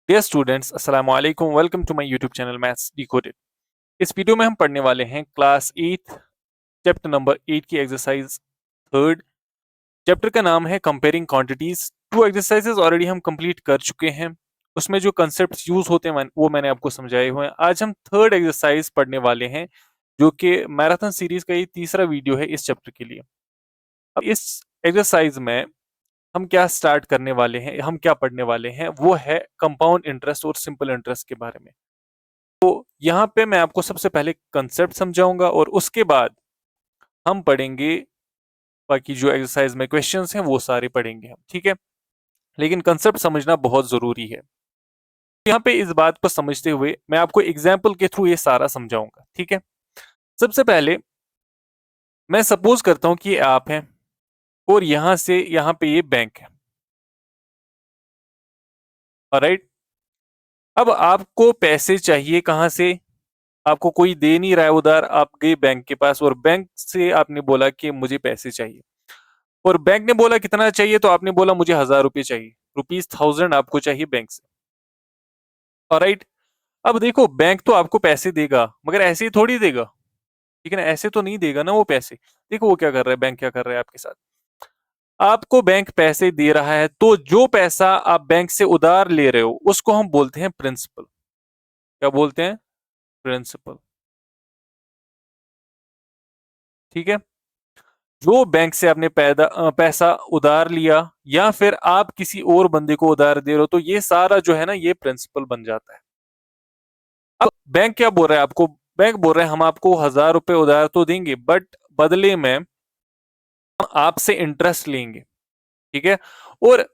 Dear students, अस्सलाम वालेकुम। Welcome to my YouTube channel maths decoded. इस वीडियो में हम पढ़ने वाले हैं क्लास 8 चैप्टर नंबर 8 की एक्सरसाइज थर्ड। चैप्टर का नाम है comparing quantities. Two exercises already हम कंप्लीट कर चुके हैं। उसमें जो कंसेप्ट्स यूज होते हैं वो मैंने आपको समझाए हुए हैं। आज हम थर्ड एक्सरसाइज पढ़ने वाले हैं, जो कि मैराथन सीरीज का ये तीसरा वीडियो है इस चैप्टर के लिए। अब इस एक्सरसाइज में हम क्या स्टार्ट करने वाले हैं, हम क्या पढ़ने वाले हैं, वो है कंपाउंड इंटरेस्ट और सिंपल इंटरेस्ट के बारे में। तो यहाँ पे मैं आपको सबसे पहले कंसेप्ट समझाऊंगा और उसके बाद हम पढ़ेंगे बाकी जो एक्सरसाइज में क्वेश्चंस हैं वो सारे पढ़ेंगे हम, ठीक है। लेकिन कंसेप्ट समझना बहुत जरूरी है। यहाँ पे इस बात को समझते हुए मैं आपको एग्जाम्पल के थ्रू ये सारा समझाऊंगा, ठीक है। सबसे पहले मैं सपोज करता हूं कि ये आप हैं और यहां से यहां पे ये बैंक है, राइट। अब आपको पैसे चाहिए कहां से? आपको कोई दे नहीं रहा है उधार, आप गए बैंक के पास और बैंक से आपने बोला कि मुझे पैसे चाहिए। और बैंक ने बोला कितना चाहिए, तो आपने बोला मुझे 1000 रुपये चाहिए, ₹1000 आपको चाहिए बैंक से, ऑलराइट। अब देखो, बैंक तो आपको पैसे देगा मगर ऐसे ही थोड़ी देगा, ठीक है ना। ऐसे तो नहीं देगा ना वो पैसे। देखो वो क्या कर रहा है, बैंक क्या कर रहा है आपके साथ। आपको बैंक पैसे दे रहा है, तो जो पैसा आप बैंक से उधार ले रहे हो उसको हम बोलते हैं प्रिंसिपल। क्या बोलते हैं? प्रिंसिपल, ठीक है। जो बैंक से आपने पैसा उधार लिया या फिर आप किसी और बंदे को उधार दे रहे हो, तो ये सारा जो है ना, ये प्रिंसिपल बन जाता है। अब बैंक क्या बोल रहा है आपको? बैंक बोल रहा है हम आपको 1000 रुपए उधार तो देंगे, बट बदले में हम आपसे इंटरेस्ट लेंगे, ठीक है। और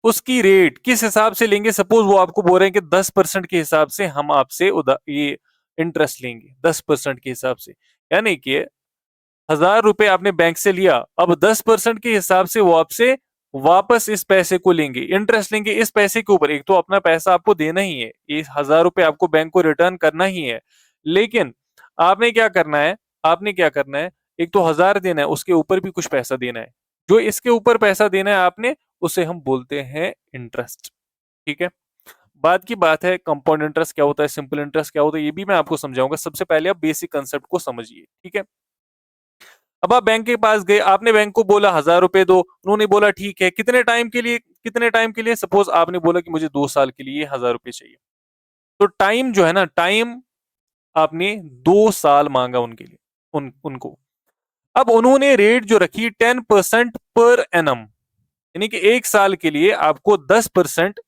उसकी रेट किस हिसाब से लेंगे? सपोज वो आपको बोल रहे हैं कि 10% के हिसाब से हम आपसे उधार ये इंटरेस्ट लेंगे, 10% के हिसाब से। यानी कि 1000 रुपए आपने बैंक से लिया, अब 10% के हिसाब से वो आपसे वापस इस पैसे को लेंगे, इंटरेस्ट लेंगे इस पैसे के ऊपर। एक तो अपना पैसा आपको देना ही है, ये 1000 रुपए आपको बैंक को रिटर्न करना ही है। लेकिन आपने क्या करना है? आपने क्या करना है? एक तो 1000 देना है, उसके ऊपर भी कुछ पैसा देना है। जो इसके ऊपर पैसा देना है आपने, उसे हम बोलते हैं इंटरेस्ट, ठीक है। बात की बात है, कंपाउंड इंटरेस्ट क्या होता है, सिंपल इंटरेस्ट क्या होता है, ये भी मैं आपको समझाऊंगा। सबसे पहले आप बेसिक कंसेप्ट को समझिए, ठीक है। अब आप बैंक के पास गए, आपने बैंक को बोला 1000 रुपए दो, उन्होंने बोला ठीक है। कितने टाइम के लिए? कितने टाइम के लिए? सपोज आपने बोला कि मुझे 2 साल के लिए 1000 रुपए चाहिए। तो टाइम जो है ना, टाइम आपने 2 साल मांगा उनके लिए, उनको। अब उन्होंने रेट जो रखी 10% पर एनम, यानी कि 1 साल के लिए आपको 10%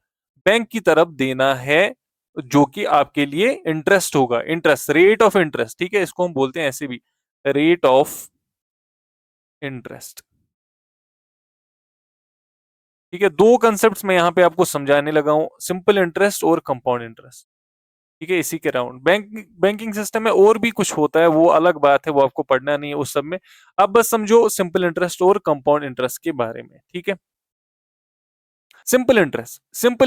बैंक की तरफ देना है, जो कि आपके लिए इंटरेस्ट होगा। इंटरेस्ट, रेट ऑफ इंटरेस्ट, ठीक है। इसको हम बोलते हैं ऐसे भी, रेट ऑफ इंटरेस्ट, ठीक है। दो कंसेप्ट मैं यहां पे आपको समझाने लगा हूं, सिंपल इंटरेस्ट और कंपाउंड इंटरेस्ट, ठीक है। इसी के राउंड बैंकिंग सिस्टम में और भी कुछ होता है, वो अलग बात है, वो आपको पढ़ना नहीं है उस सब में। अब बस समझो सिंपल इंटरेस्ट और कंपाउंड इंटरेस्ट के बारे में, ठीक है। सिंपल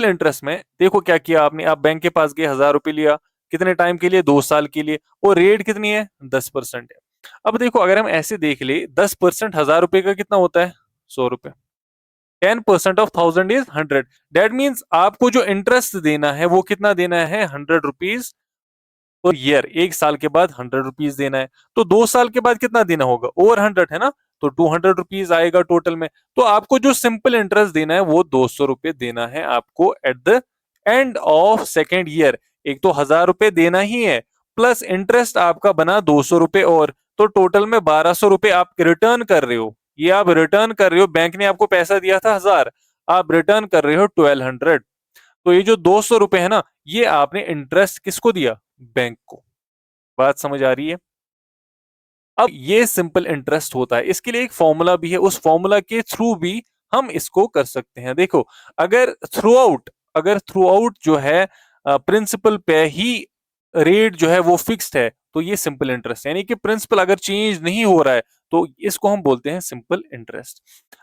इंटरेस्ट में देखो क्या किया आपने। आप बैंक के पास गए, 1000 रुपए लिया। कितने टाइम के लिए? 2 साल के लिए। और रेट कितनी है? 10% है। अब देखो, अगर हम ऐसे देख ले, 10% 1000 रुपए का कितना होता है? 100 रुपए। 10% ऑफ 1000 इज 100। दैट मीन्स आपको जो इंटरेस्ट देना है वो कितना देना है? 100 रुपीज पर ईयर। 1 साल के बाद 100 रुपीज देना है। तो 2 साल के बाद कितना देना होगा? ओवर 100 है ना, तो 200 रुपीज आएगा टोटल में। तो आपको जो सिंपल इंटरेस्ट देना है वो 200 रुपए देना है आपको eight the end of second year. एक तो 1000 रुपए देना ही है, प्लस इंटरेस्ट आपका बना 200 रुपए और, तो टोटल में 1200 रुपए आप रिटर्न कर रहे हो। ये आप रिटर्न कर रहे हो, बैंक ने आपको पैसा दिया था 1000, आप रिटर्न कर रहे हो 1200। तो ये जो 200 रुपए है ना, ये आपने इंटरेस्ट किसको दिया? बैंक को। बात समझ आ रही है? अब ये सिंपल इंटरेस्ट होता है, इसके लिए एक फॉर्मूला भी है, उस फॉर्मूला के थ्रू भी हम इसको कर सकते हैं। देखो, अगर थ्रू आउट जो है प्रिंसिपल पे ही रेट जो है वो फिक्स्ड है, तो ये सिंपल इंटरेस्ट, यानी कि प्रिंसिपल अगर चेंज नहीं हो रहा है, तो इसको हम बोलते हैं सिंपल इंटरेस्ट।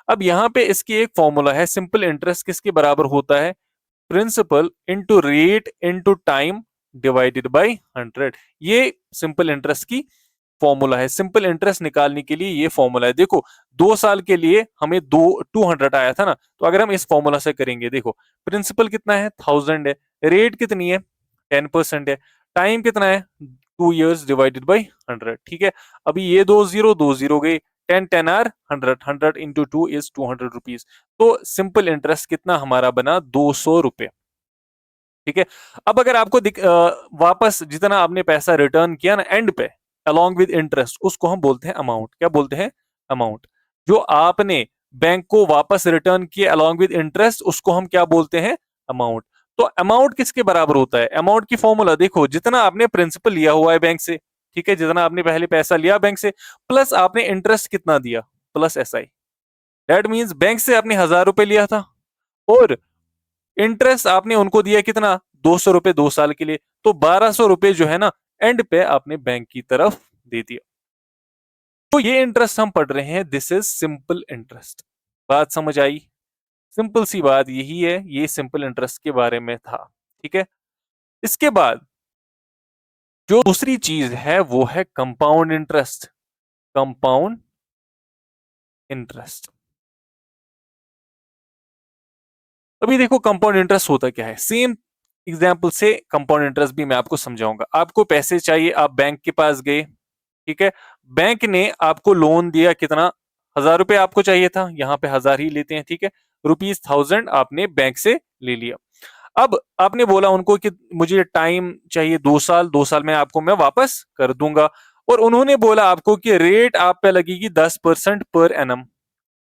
अब यहाँ पे इसकी एक फॉर्मूला है, सिंपल इंटरेस्ट किसके बराबर होता है? Principal into rate into time divided by 100। ये सिंपल इंटरेस्ट की फॉर्मूला है। सिंपल इंटरेस्ट निकालने के लिए ये फॉर्मूला है। देखो, 2 साल के लिए हमें 200 आया था ना, तो अगर हम इस फॉर्मूला से करेंगे, देखो प्रिंसिपल कितना है? 1000 है, रेट कितनी है 10% है, टाइम कितना है 2 years डिवाइडेड बाई 100, ठीक है। अभी ये दो जीरो गए, 10 आर 100 इंटू 2 इज 200 रुपीज। तो सिंपल इंटरेस्ट कितना हमारा बना 200 रुपए, ठीक है। अब अगर आपको वापस जितना आपने पैसा रिटर्न किया ना एंड पे अलॉन्ग विद इंटरेस्ट, उसको हम बोलते हैं अमाउंट। क्या बोलते हैं? अमाउंट। जो आपने बैंक को वापस रिटर्न किया अलॉन्ग विद इंटरेस्ट, उसको हम क्या बोलते हैं? अमाउंट। तो अमाउंट किसके बराबर होता है? अमाउंट की फॉर्मूला देखो, जितना आपने प्रिंसिपल लिया हुआ है बैंक से, ठीक है, जितना आपने पहले पैसा लिया बैंक से, प्लस आपने इंटरेस्ट कितना दिया, plus SI. That means bank से आपने 1000 रुपए लिया था और इंटरेस्ट आपने उनको दिया कितना, 200 रुपए 2 साल के लिए। तो 1200 रुपए जो है ना एंड पे आपने बैंक की तरफ दे दिया। तो ये इंटरेस्ट हम पढ़ रहे हैं, दिस इज सिंपल इंटरेस्ट। बात समझ आई? सिंपल सी बात यही है, ये सिंपल इंटरेस्ट के बारे में था, ठीक है। इसके बाद जो दूसरी चीज है वो है कंपाउंड इंटरेस्ट। कंपाउंड इंटरेस्ट, अभी देखो कंपाउंड इंटरेस्ट होता क्या है, सेम एग्जाम्पल से कंपाउंड इंटरेस्ट भी मैं आपको समझाऊंगा। आपको पैसे चाहिए, आप बैंक के पास गए, ठीक है, बैंक ने आपको लोन दिया कितना, 1000 रुपए आपको चाहिए था, यहाँ पे 1000 ही लेते हैं, ठीक है, ₹1000 आपने बैंक से ले लिया। अब आपने बोला उनको कि मुझे टाइम चाहिए 2 साल, 2 साल में आपको मैं वापस कर दूंगा। और उन्होंने बोला आपको कि रेट आप पे लगेगी 10% पर एनम,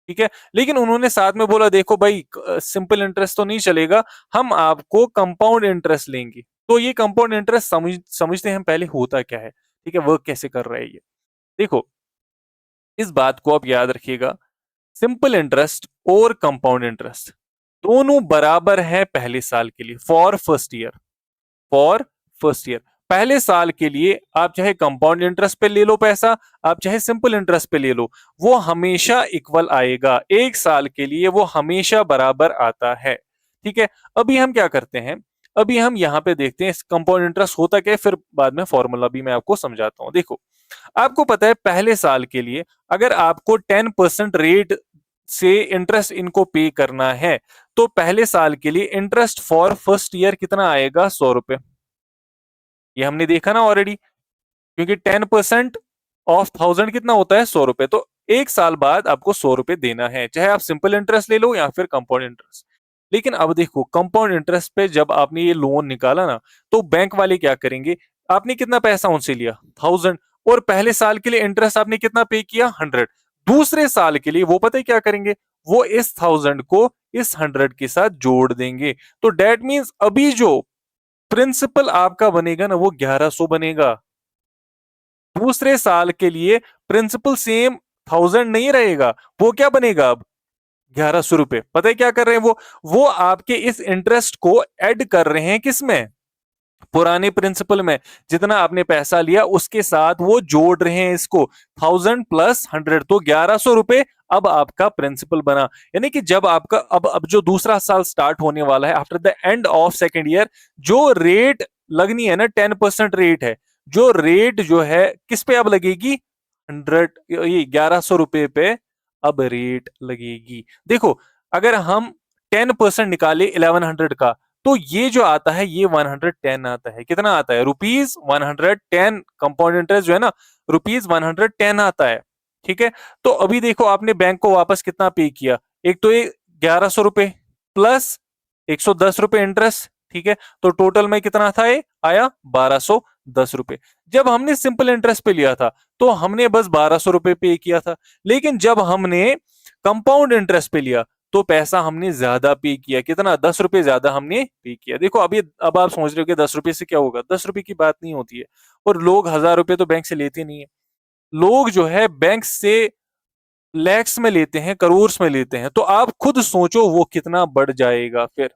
ठीक है। लेकिन उन्होंने साथ में बोला देखो भाई सिंपल इंटरेस्ट तो नहीं चलेगा, हम आपको कंपाउंड इंटरेस्ट लेंगे। तो ये कंपाउंड इंटरेस्ट समझते हैं हम पहले होता क्या है, ठीक है, वर्क कैसे कर रहा है ये। देखो इस बात को आप याद रखिएगा, सिंपल इंटरेस्ट और कंपाउंड इंटरेस्ट दोनों बराबर है पहले साल के लिए, for first year. For first year पहले साल के लिए आप चाहे कंपाउंड इंटरेस्ट पे ले लो पैसा, आप चाहे सिंपल इंटरेस्ट पे ले लो, वो हमेशा इक्वल आएगा। एक साल के लिए वो हमेशा बराबर आता है, ठीक है। अभी हम क्या करते हैं, अभी हम यहाँ पे देखते हैं कंपाउंड इंटरेस्ट होता क्या है, फिर बाद में फॉर्मूला भी मैं आपको समझाता हूँ। देखो आपको पता है पहले साल के लिए अगर आपको 10% रेट से इंटरेस्ट इनको पे करना है, तो पहले साल के लिए इंटरेस्ट फॉर फर्स्ट ईयर कितना आएगा, 100 रुपए। ये हमने देखा ना ऑलरेडी, क्योंकि 10% ऑफ 1000 कितना होता है, 100 रुपए। तो एक साल बाद आपको 100 रुपए देना है, चाहे आप सिंपल इंटरेस्ट ले लो या फिर कंपाउंड इंटरेस्ट। लेकिन अब देखो कंपाउंड इंटरेस्ट पे जब आपने ये लोन निकाला ना, तो बैंक वाले क्या करेंगे, आपने कितना पैसा उनसे लिया 1000, और पहले साल के लिए इंटरेस्ट आपने कितना पे किया 100। दूसरे साल के लिए वो पता है क्या करेंगे, वो इस 1000 को इस 100 के साथ जोड़ देंगे। तो डेट मीन्स अभी जो प्रिंसिपल आपका बनेगा ना वो 1100 बनेगा। दूसरे साल के लिए प्रिंसिपल सेम 1000 नहीं रहेगा, वो क्या बनेगा अब 1100 रुपए। पता है क्या कर रहे हैं वो आपके इस इंटरेस्ट को ऐड कर रहे हैं किसमें, पुराने प्रिंसिपल में। जितना आपने पैसा लिया उसके साथ वो जोड़ रहे हैं इसको, 1000 प्लस 100, तो 1100 रुपए अब आपका प्रिंसिपल बना। यानी कि जब आपका अब जो दूसरा साल स्टार्ट होने वाला है after the end of second year, जो रेट लगनी है ना 10% रेट है, जो रेट जो है किस पे अब लगेगी, 100, ये 1100 रुपए पे अब रेट लगेगी। देखो अगर हम 10% निकाले 1100 का, तो ये जो आता है ये 110 आता है। कितना आता है, ₹110। कंपाउंड इंटरेस्ट जो है ना ₹110 आता है, ठीक है। तो अभी देखो आपने बैंक को वापस कितना पे किया, एक तो ये 1100 रुपए प्लस 110 रुपए इंटरेस्ट, ठीक है। तो टोटल में कितना था, ये आया 1210 रुपए। जब हमने सिंपल इंटरेस्ट पे लिया था तो हमने बस 1200 रुपए पे किया था, लेकिन जब हमने कंपाउंड इंटरेस्ट पे लिया तो पैसा हमने ज्यादा पे किया, कितना, 10 रुपए ज्यादा हमने पे किया। देखो अभी अब आप सोच रहे हो कि 10 रुपए से क्या होगा, 10 रुपए की बात नहीं होती है। और लोग 1000 रुपए तो बैंक से लेते नहीं है, लोग जो है बैंक से लैक्स में लेते हैं, करोड़ में लेते हैं। तो आप खुद सोचो वो कितना बढ़ जाएगा फिर।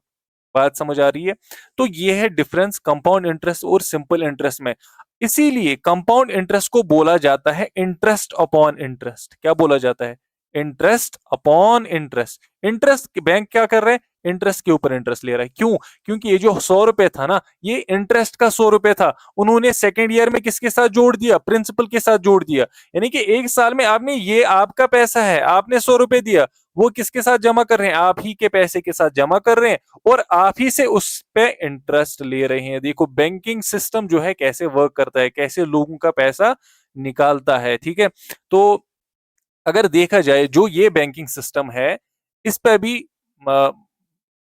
बात समझ आ रही है? तो ये है डिफरेंस कंपाउंड इंटरेस्ट और सिंपल इंटरेस्ट में। इसीलिए कंपाउंड इंटरेस्ट को बोला जाता है इंटरेस्ट अपॉन इंटरेस्ट। क्या बोला जाता है, interest upon interest. Interest bank क्या कर रहे हैं, इंटरेस्ट के ऊपर इंटरेस्ट ले रहा है। क्यों? क्योंकि ये जो 100 रुपए था ना, ये इंटरेस्ट का 100 रुपए था, उन्होंने सेकेंड ईयर में किसके साथ जोड़ दिया? प्रिंसिपल के साथ जोड़ दिया। यानी कि एक साल में आपने, ये आपका पैसा है, आपने 100 रुपए दिया, वो किसके साथ जमा कर रहे हैं? आप ही के पैसे के साथ जमा कर रहे हैं और आप ही से उस पे इंटरेस्ट ले रहे हैं। देखो बैंकिंग सिस्टम जो है कैसे वर्क करता है, कैसे लोगों का पैसा निकालता है। ठीक है, तो अगर देखा जाए जो ये बैंकिंग सिस्टम है, इस पे भी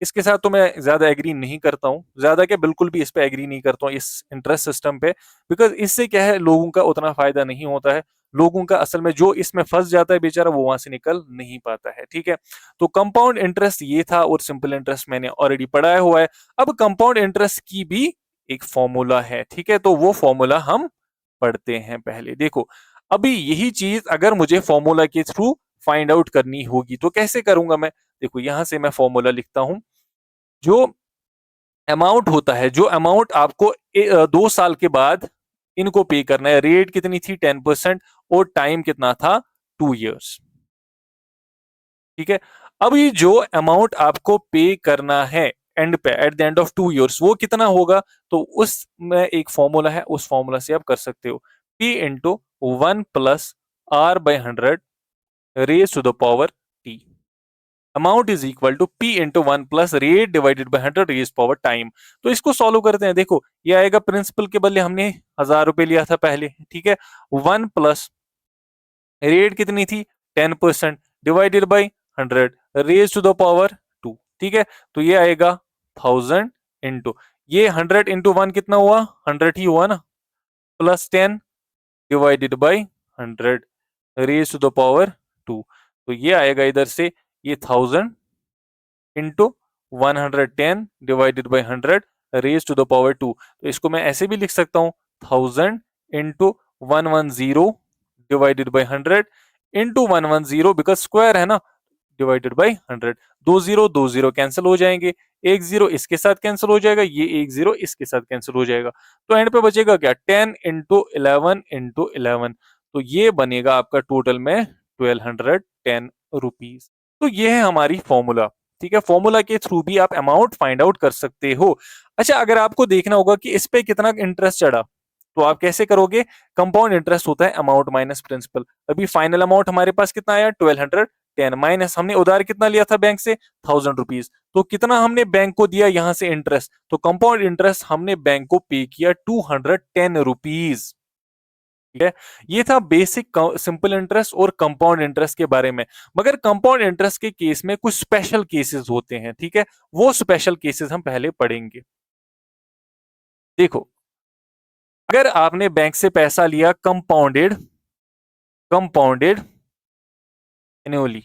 इसके साथ तो मैं ज्यादा एग्री नहीं करता हूँ, ज्यादा क्या बिल्कुल भी इस पे एग्री नहीं करता हूँ, इस इंटरेस्ट सिस्टम पे। बिकॉज इससे क्या है, लोगों का उतना फायदा नहीं होता है। लोगों का असल में जो इसमें फंस जाता है बेचारा, वो वहां से निकल नहीं पाता है। ठीक है, तो कंपाउंड इंटरेस्ट ये था और सिंपल इंटरेस्ट मैंने ऑलरेडी पढ़ाया हुआ है। अब कंपाउंड इंटरेस्ट की भी एक फॉर्मूला है। ठीक है, तो वो फॉर्मूला हम पढ़ते हैं पहले। देखो, अभी यही चीज अगर मुझे फॉर्मूला के थ्रू फाइंड आउट करनी होगी तो कैसे करूंगा मैं? देखो यहां से मैं फॉर्मूला लिखता हूं। जो अमाउंट होता है, जो अमाउंट आपको 2 साल के बाद इनको पे करना है, रेट कितनी थी? 10%, और टाइम कितना था? 2 इयर्स। ठीक है, अब ये जो अमाउंट आपको पे करना है एंड पे, at the end of 2 years, वो कितना होगा? तो उसमें एक फॉर्मूला है, उस फॉर्मूला से आप कर सकते हो, P into 1 + R/100 raise to the power T। Amount is equal to P into 1 + rate raise power time. तो इसको सॉल्व करते हैं। देखो ये आएगा, प्रिंसिपल के बदले हमने 1000 रुपए लिया था पहले। ठीक है, 1 + रेट कितनी थी? 10%, divided by 100 raise to the power 2। ठीक है, तो ये आएगा 1000 इंटू, ये 100 इंटू 1 कितना हुआ? 100 ही हुआ ना, plus 10 divided by 100 raise to the power 2। तो ये आएगा इधर से, ये 1000 into 110 divided by 100 raise to the power 2। तो इसको मैं ऐसे भी लिख सकता हूँ, 1000 into 110 divided by 100 into 110, because square है ना, डिवाइडेड बाई 100। दो जीरो कैंसिल हो जाएंगे, एक जीरो इसके साथ कैंसिल हो जाएगा, ये एक जीरो इसके साथ कैंसिल हो जाएगा। तो एंड पे बचेगा क्या? 10 इंटू 11 इंटू 11। तो ये बनेगा आपका टोटल में 1210 रुपीज। तो ये है हमारी फॉर्मूला। ठीक है, फॉर्मूला के थ्रू भी आप अमाउंट फाइंड आउट कर सकते हो। अच्छा, अगर आपको देखना होगा कि इस पे कितना इंटरेस्ट चढ़ा, तो आप कैसे करोगे? कंपाउंड इंटरेस्ट होता है अमाउंट माइनस प्रिंसिपल। अभी फाइनल अमाउंट हमारे पास कितना आया? 1210 माइनस हमने उधार कितना लिया था बैंक से? 1000 रुपीज। तो कितना हमने बैंक को दिया यहां से इंटरेस्ट? तो कंपाउंड इंटरेस्ट हमने बैंक को पे किया 210 रुपीज। ठीक है, ये था बेसिक सिंपल इंटरेस्ट और कंपाउंड इंटरेस्ट के बारे में। मगर कंपाउंड इंटरेस्ट के केस में कुछ स्पेशल केसेस होते हैं। ठीक है, वो स्पेशल केसेस हम पहले पढ़ेंगे। देखो, अगर आपने बैंक से पैसा लिया कंपाउंडेड, कंपाउंडेड एनुअली,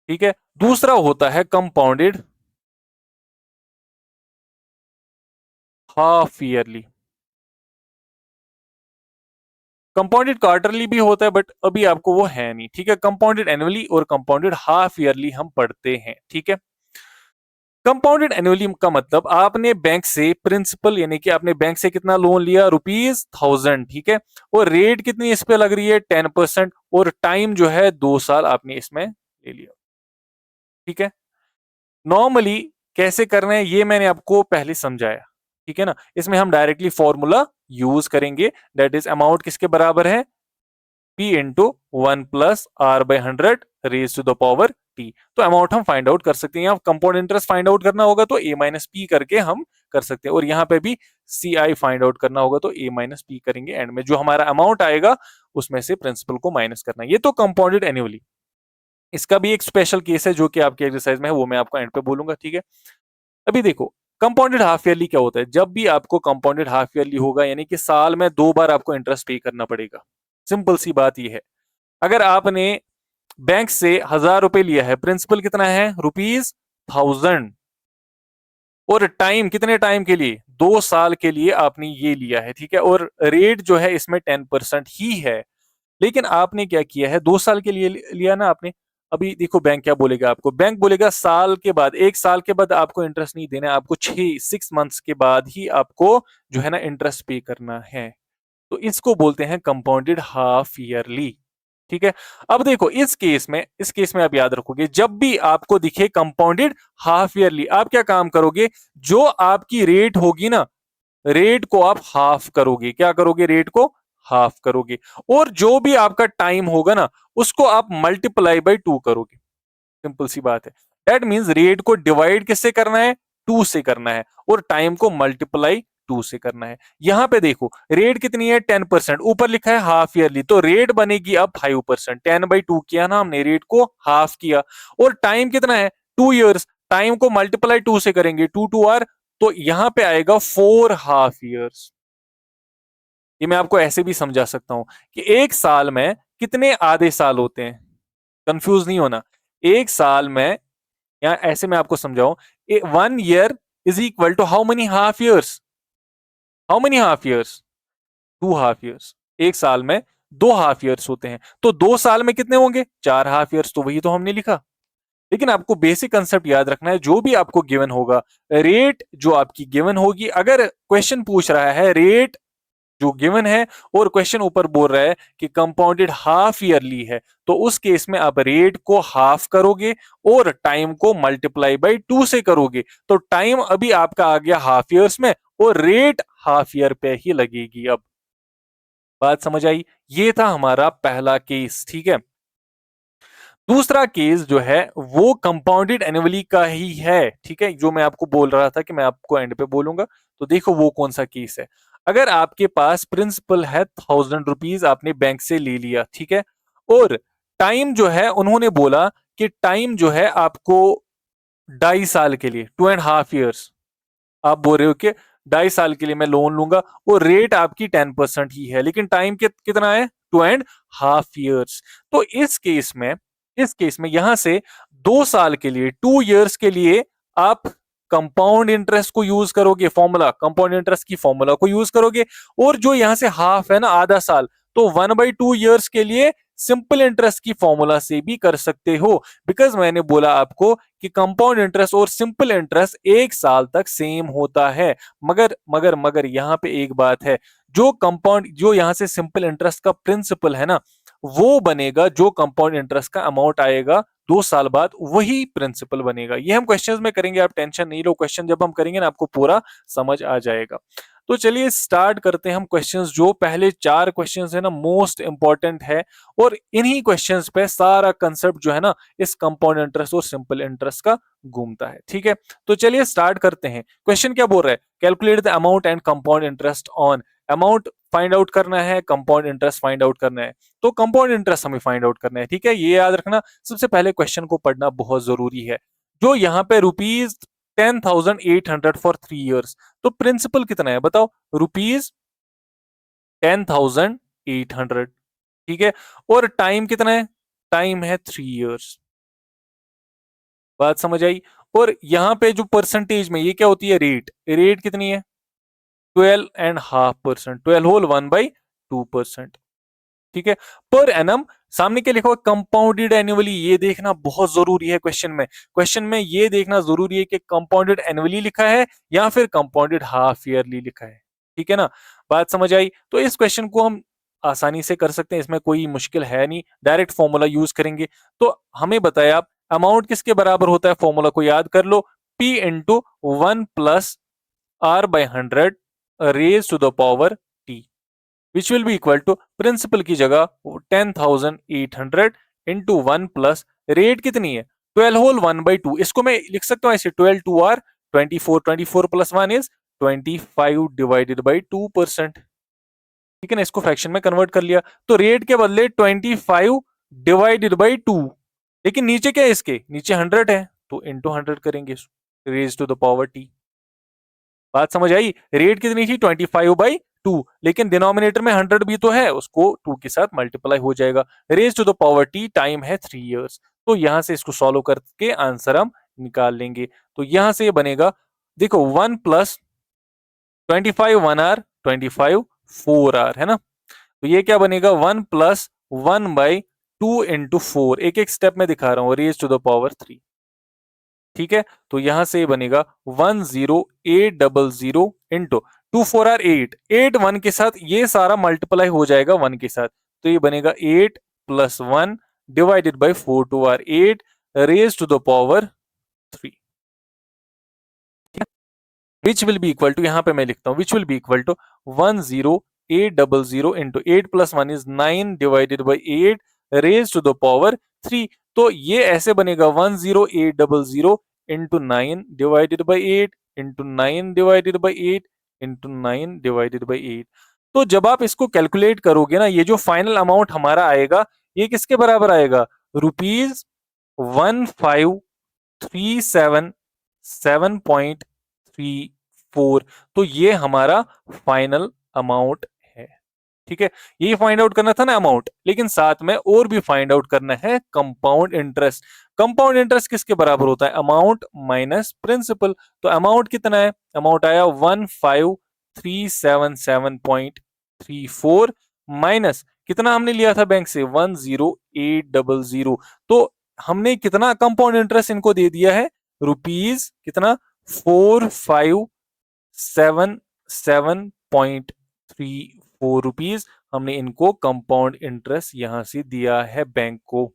ठीक है, दूसरा होता है compounded half yearly. Compounded quarterly भी होता है, बट अभी आपको वो है नहीं। ठीक है, कंपाउंडेड एनुअली और कंपाउंडेड हाफ ईयरली हम पढ़ते हैं। ठीक है, कंपाउंडेड एनुअली का मतलब आपने बैंक से प्रिंसिपल, यानी कि आपने बैंक से कितना लोन लिया? ₹1000। ठीक है, और रेट कितनी इस पे लग रही है? 10%, और टाइम जो है 2 साल आपने इसमें ले लिया। ठीक है, नॉर्मली कैसे करना है ये मैंने आपको पहले समझाया। ठीक है ना, इसमें हम डायरेक्टली फॉर्मूला यूज करेंगे, दैट इज अमाउंट किसके बराबर है? P into 1 + R/100 raise to the power T। तो अमाउंट हम फाइंड आउट कर सकते हैं। यहाँ कंपाउंड इंटरेस्ट फाइंड आउट करना होगा तो A - P करके हम कर सकते हैं, और यहाँ पे भी CI फाइंड आउट करना होगा तो A - P करेंगे। एंड में जो हमारा अमाउंट आएगा उसमें से प्रिंसिपल को माइनस करना है। ये तो कंपाउंडेड एनुअली। इसका भी एक स्पेशल केस है जो कि आपके एक्सरसाइज में है, वो मैं आपको एंड पे बोलूंगा। ठीक है, अभी देखो, कंपाउंडेड हाफ ईयरली क्या होता है? जब भी आपको कंपाउंडेड हाफ ईयरली होगा, यानी कि साल में 2 बार आपको इंटरेस्ट पे करना पड़ेगा। सिंपल सी बात यह है, अगर आपने बैंक से 1000 रुपए लिया है, प्रिंसिपल कितना है? ₹1000, और टाइम कितने टाइम के लिए? 2 साल के लिए आपने ये लिया है। ठीक है, और रेट जो है इसमें 10% ही है। लेकिन आपने क्या किया है? 2 साल के लिए लिया ना आपने। अभी देखो बैंक क्या बोलेगा आपको? बैंक बोलेगा साल के बाद, 1 साल के बाद आपको इंटरेस्ट नहीं देना है, आपको 6 मंथ्स के बाद ही आपको जो है ना इंटरेस्ट पे करना है। तो इसको बोलते हैं कंपाउंडेड हाफ ईयरली। ठीक है। अब देखो इस केस में आप याद रखोगे, जब भी आपको दिखे कंपाउंडेड हाफ ईयरली, आप क्या काम करोगे, जो आपकी रेट होगी ना, रेट को आप हाफ करोगे। क्या करोगे? रेट को हाफ करोगे। और जो भी आपका टाइम होगा ना, उसको आप मल्टीप्लाई बाई 2 करोगे। सिंपल सी बात है। दैट मीन्स रेट को डिवाइड किससे करना है? 2 से करना है, और टाइम को मल्टीप्लाई 2 से करना है। यहां पे देखो रेट कितनी है? 10%। ऊपर लिखा है हाफ ईयरली, तो रेट बनेगी अब 5%। 10/2 किया ना हमने, रेट को हाफ किया। और टाइम कितना है? 2 ईयर्स। टाइम को मल्टीप्लाई 2 से करेंगे, 2 2 आर, तो यहां पे आएगा 4 हाफ ईयर्स। ये मैं आपको ऐसे भी समझा सकता हूं कि एक साल में कितने आधे साल होते हैं। कंफ्यूज नहीं होना। एक साल में, या ऐसे मैं आपको समझाऊं, 1 year is equal to how many half years? How many half years? 2 half years. एक साल में 2 हाफ ईयर्स होते हैं, तो 2 साल में कितने होंगे? 4 हाफ ईयर्स। तो वही तो हमने लिखा। लेकिन आपको बेसिक कंसेप्ट याद रखना है, जो भी आपको गिवन होगा, रेट जो आपकी गिवन होगी, अगर क्वेश्चन पूछ रहा है रेट जो गिवन है, और क्वेश्चन ऊपर बोल रहा है कि कंपाउंडेड हाफ ईयरली है, तो उस केस में आप रेट को हाफ करोगे और टाइम को मल्टीप्लाई बाई 2 से करोगे। तो टाइम अभी आपका आ गया हाफ ईयर्स में, और रेट हाफ ईयर पे ही लगेगी। अब बात समझ आई? ये था हमारा पहला केस। ठीक है। दूसरा केस जो है वो कंपाउंडेड एनुअली का ही है। ठीक है, जो मैं आपको बोल रहा था कि मैं आपको एंड पे बोलूंगा। तो देखो वो कौन सा केस है। अगर आपके पास प्रिंसिपल है 1000 रुपीज, आपने बैंक से ले लिया, ठीक है, और टाइम जो है उन्होंने बोला कि टाइम जो है आपको 2.5 साल के लिए, 2.5 ईयर्स, आप बोल रहे हो कि 2.5 साल के लिए मैं लोन लूंगा, और रेट आपकी 10% ही है, लेकिन टाइम कितना है? 2.5 ईयर्स। तो इस केस में यहां से 2 साल के लिए, 2 ईयर्स के लिए आप कंपाउंड इंटरेस्ट को यूज करोगे, फॉर्मूला कंपाउंड इंटरेस्ट की फॉर्मूला को यूज करोगे। और जो यहां से हाफ है ना, आधा साल, तो 1/2 ईयर्स के लिए सिंपल इंटरेस्ट की फॉर्मूला से भी कर सकते हो। बिकॉज मैंने बोला आपको कि कंपाउंड इंटरेस्ट और सिंपल इंटरेस्ट 1 साल तक सेम होता है। मगर मगर मगर यहां पे एक बात है, जो यहां से सिंपल इंटरेस्ट का प्रिंसिपल है ना, वो बनेगा, जो कंपाउंड इंटरेस्ट का अमाउंट आएगा 2 साल बाद, वही प्रिंसिपल बनेगा। ये हम क्वेश्चंस में करेंगे, आप टेंशन नहीं लो। क्वेश्चन जब हम करेंगे ना, आपको पूरा समझ आ जाएगा। तो चलिए स्टार्ट करते हैं हम क्वेश्चंस। जो पहले 4 क्वेश्चंस है ना, मोस्ट इंपॉर्टेंट है, और इन्हीं क्वेश्चंस पे सारा कंसेप्ट जो है ना, इस कंपाउंड इंटरेस्ट और सिंपल इंटरेस्ट का घूमता है। ठीक है, तो चलिए स्टार्ट करते हैं। क्वेश्चन क्या बोल रहा है? Calculate the amount and compound interest on. Amount find out करना है, कंपाउंड इंटरेस्ट फाइंड आउट करना है। तो कंपाउंड इंटरेस्ट हमें फाइंड आउट करना है। ठीक है, ये याद रखना, सबसे पहले क्वेश्चन को पढ़ना बहुत जरूरी है। जो यहाँ पे ₹10,800 फॉर 3 ईयर्स, तो प्रिंसिपल कितना है बताओ? ₹10,800। ठीक है, और टाइम कितना है? टाइम है 3 ईयर्स। बात समझ आई? और यहाँ पे जो परसेंटेज में, ये क्या होती है? रेट। रेट कितनी है? 12.5%, 12 होल 1/2%। ठीक है, पर एनम सामने क्या लिखा हुआ? Compounded annually. ये देखना बहुत जरूरी है क्वेश्चन में। क्वेश्चन में ये देखना जरूरी है कि कंपाउंडेड एनुअली लिखा है या फिर कंपाउंडेड हाफ ईयरली लिखा है। ठीक है ना? बात समझ आई? तो इस क्वेश्चन को हम आसानी से कर सकते हैं, इसमें कोई मुश्किल है नहीं। डायरेक्ट फॉर्मूला यूज करेंगे। तो हमें बताया अमाउंट किसके बराबर होता है, फॉर्मूला को याद कर लो। P into 1 + R/100 raise to the power T, which will be equal to, principal की जगह 10,800 इंटू 1 + रेट कितनी है? 12 होल 1/2। इसको मैं लिख सकता हूं ऐसे, 12 2 आर 24, 24 + 1 इज 25 डिवाइडेड बाई 2%। ठीक है ना, इसको फ्रैक्शन में कन्वर्ट कर लिया, तो रेट के बदले 25 डिवाइडेड बाई 2। लेकिन नीचे क्या है? इसके नीचे 100 है, तो इंटू 100 करेंगे, raise to the power T. बात समझ आई? रेट कितनी थी? 25/2, लेकिन डिनोमिनेटर में 100 भी तो है, उसको 2 के साथ मल्टीप्लाई हो जाएगा। Raise to the power T, time है 3 ईयर्स। तो यहां से इसको सॉल्व करके आंसर हम निकाल लेंगे। तो यहां से ये बनेगा, देखो 1 + 25 1 आर 25 4 आर है ना। तो ये क्या बनेगा? 1 + 1/2 इंटू 4। एक एक स्टेप में दिखा रहा हूं, रेज टू द पावर 3। ठीक है, तो यहां से बनेगा 10800 इंटू 2 4 आर 8, 8 1 के साथ, ये सारा मल्टीप्लाई हो जाएगा 1 के साथ, तो ये बनेगा 8 plus 1 divided by 4 to our 8 raised to the power 3, which will be equal to, यहां पे मैं लिखता हूं, which will be equal to 10800 into 8 plus 1 is 9 divided by 8 raised to the power 3। तो ये ऐसे बनेगा 10800 into 9 divided by 8 into 9 divided by 8 into 9 divided by 8। तो जब आप इसको कैलकुलेट करोगे ना, ये जो फाइनल अमाउंट हमारा आएगा ये किसके बराबर आएगा, रुपीज 1537.34। तो ये हमारा फाइनल अमाउंट है। ठीक है, ये फाइंड आउट करना था ना अमाउंट, लेकिन साथ में और भी फाइंड आउट करना है कंपाउंड इंटरेस्ट। कंपाउंड इंटरेस्ट किसके बराबर होता है, अमाउंट माइनस प्रिंसिपल। तो अमाउंट कितना है, अमाउंट आया 1537.34 माइनस कितना हमने लिया था बैंक से 10800। तो हमने कितना कंपाउंड इंटरेस्ट इनको दे दिया है, रुपीज कितना 4577.34 रुपीज हमने इनको कंपाउंड इंटरेस्ट यहां से दिया है बैंक को।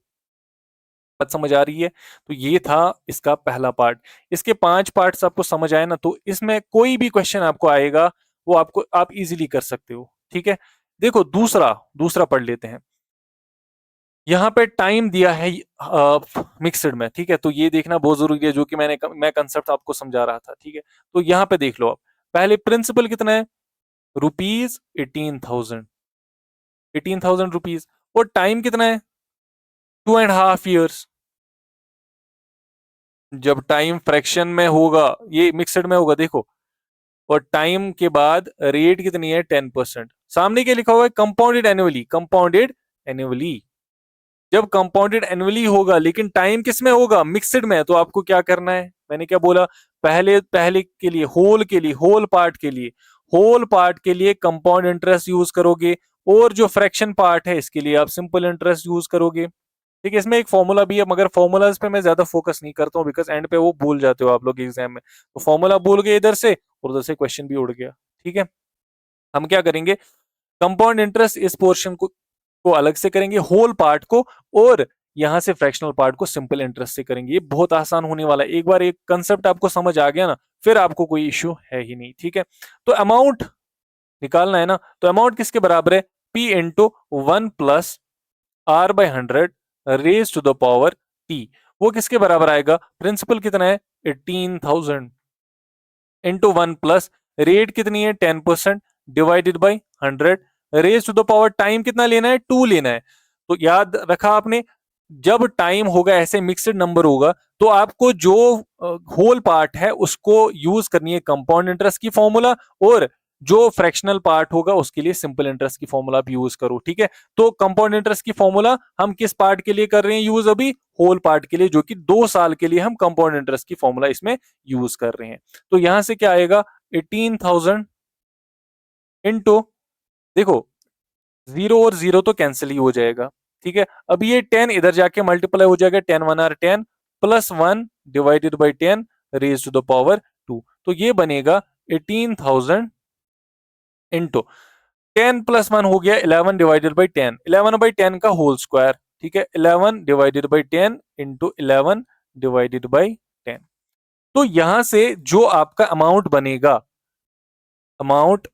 बात समझ आ रही है। तो ये था इसका पहला पार्ट। इसके 5 पार्ट्स आपको समझ आए ना, तो इसमें कोई भी क्वेश्चन आपको आएगा वो आप इजीली कर सकते हो। ठीक है, देखो दूसरा पढ़ लेते हैं। यहाँ पे टाइम दिया है मिक्सड में। ठीक है, तो ये देखना बहुत जरूरी है, जो कि मैं कंसेप्ट आपको समझा रहा था। ठीक है, तो यहाँ पे देख लो आप, पहले प्रिंसिपल कितना है, रुपीज 18,000 रुपीज, और टाइम कितना है 2.5 ईयर्स। जब टाइम फ्रैक्शन में होगा, ये मिक्सड में होगा देखो, और टाइम के बाद रेट कितनी है 10%। सामने क्या लिखा हुआ है, कंपाउंडेड एनुअली। जब कंपाउंडेड एनुअली होगा लेकिन टाइम किस में होगा, मिक्सड में, तो आपको क्या करना है, मैंने क्या बोला, पहले के लिए होल पार्ट के लिए कंपाउंड इंटरेस्ट यूज करोगे, और जो फ्रैक्शन पार्ट है इसके लिए आप सिंपल इंटरेस्ट यूज करोगे। ठीक है, इसमें एक फॉर्मूला भी है, मगर फॉर्मूलाज पे मैं ज्यादा फोकस नहीं करता हूँ, बिकॉज एंड पे वो भूल जाते हो आप लोग एग्जाम में। तो फॉर्मूला भूल गए इधर से, और उधर से क्वेश्चन भी उड़ गया। ठीक है, हम क्या करेंगे, कंपाउंड इंटरेस्ट इस पोर्शन को अलग से करेंगे, होल पार्ट को, और यहां से फ्रैक्शनल पार्ट को सिंपल इंटरेस्ट से करेंगे। ये बहुत आसान होने वाला है, एक बार एक कंसेप्ट आपको समझ आ गया ना, फिर आपको कोई इश्यू है ही नहीं। ठीक है, तो अमाउंट निकालना है ना, तो अमाउंट किसके बराबर है, P into 1 plus R by 100 raise to the power T। वो किसके बराबर आएगा, प्रिंसिपल कितना है 18,000 इंटू 1 प्लस रेट कितनी है 10% divided by 100 raise to the power, time कितना लेना है 2 लेना है। तो याद रखा आपने, जब टाइम होगा ऐसे मिक्सड नंबर होगा, तो आपको जो होल पार्ट है उसको यूज करनी है कंपाउंड इंटरेस्ट की फॉर्मूला, और जो फ्रैक्शनल पार्ट होगा उसके लिए सिंपल इंटरेस्ट की फॉर्मूला भी यूज करो। ठीक है, तो कंपाउंड इंटरेस्ट की फॉर्मूला हम किस पार्ट के लिए कर रहे हैं यूज, अभी होल पार्ट के लिए, जो कि 2 साल के लिए हम कंपाउंड इंटरेस्ट की फॉर्मूला इसमें यूज कर रहे हैं। तो यहां से क्या आएगा 18,000 इंटू, देखो 0 और 0 तो कैंसिल ही हो जाएगा। ठीक है, अब ये 10 इधर जाके मल्टीप्लाई हो जाएगा, 10 1 or 10 plus 1 divided by 10 raise to the power 2। तो ये बनेगा 18,000 इंटू 10 प्लस 1 हो गया 11 डिवाइडेड बाई 10, 11 बाई 10 का होल स्क्वायर। ठीक है, 11 divided by 10 into 11 divided by 10। तो यहां से जो आपका अमाउंट बनेगा, amount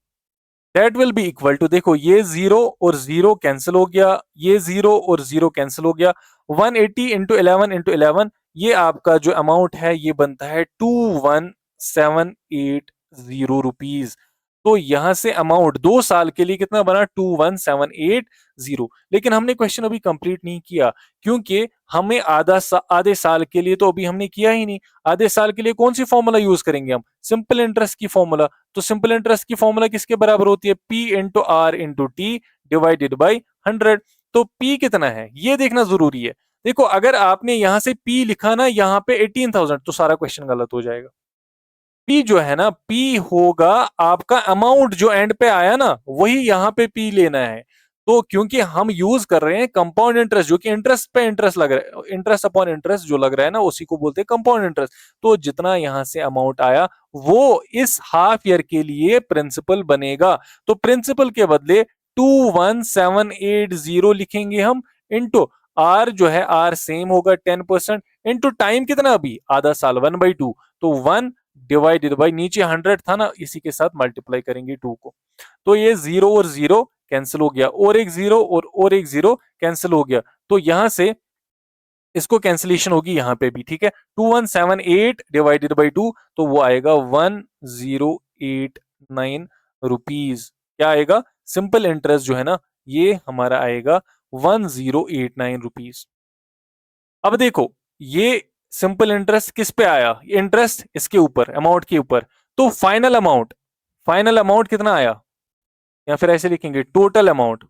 that will be equal to, देखो ये 0 और 0 कैंसिल हो गया, ये 0 और 0 कैंसिल हो गया, 180 इंटू 11 ये आपका जो अमाउंट है ये बनता है 21,780 रुपीज। तो यहां से अमाउंट 2 साल के लिए कितना बना 21,780। लेकिन हमने क्वेश्चन अभी कंप्लीट नहीं किया, क्योंकि हमें आधे साल के लिए तो अभी हमने किया ही नहीं। आधे साल के लिए कौन सी फॉर्मूला यूज करेंगे हम, सिंपल इंटरेस्ट की फॉर्मूला। तो सिंपल इंटरेस्ट की फॉर्मूला किसके बराबर होती है, P into R into T divided by 100। तो P कितना है ये देखना जरूरी है। देखो अगर आपने यहां से P लिखा ना यहाँ पे 18,000, तो सारा क्वेश्चन गलत हो जाएगा। P जो है ना, P होगा आपका अमाउंट जो एंड पे आया ना, वही यहाँ पे P लेना है। तो क्योंकि हम यूज कर रहे हैं कंपाउंड इंटरेस्ट, जो कि इंटरेस्ट पे इंटरेस्ट लग रहा है, इंटरेस्ट अपॉन इंटरेस्ट जो लग रहा है ना, उसी को बोलते हैं कंपाउंड इंटरेस्ट। तो जितना यहां से अमाउंट आया वो इस हाफ ईयर के लिए प्रिंसिपल बनेगा। तो प्रिंसिपल के बदले 21,780 लिखेंगे हम इंटू आर जो है आर सेम होगा 10% इंटू टाइम कितना अभी आधा साल 1/2 तो 1 डिवाइडेड बाई नीचे 100 था ना इसी के साथ मल्टीप्लाई करेंगे 2 को तो ये 0 और 0 कैंसिल हो गया और एक 0 और एक 0 कैंसिल हो गया तो यहां से इसको कैंसिलेशन होगी यहां पे भी ठीक है 2178 डिवाइडेड बाई 2 तो वो आएगा 1089 रुपीज क्या आएगा सिंपल इंटरेस्ट जो है ना ये हमारा आएगा 1089 रुपीज अब देखो ये सिंपल इंटरेस्ट किस पे आया इंटरेस्ट इसके ऊपर अमाउंट के ऊपर तो फाइनल अमाउंट कितना आया या फिर ऐसे लिखेंगे total amount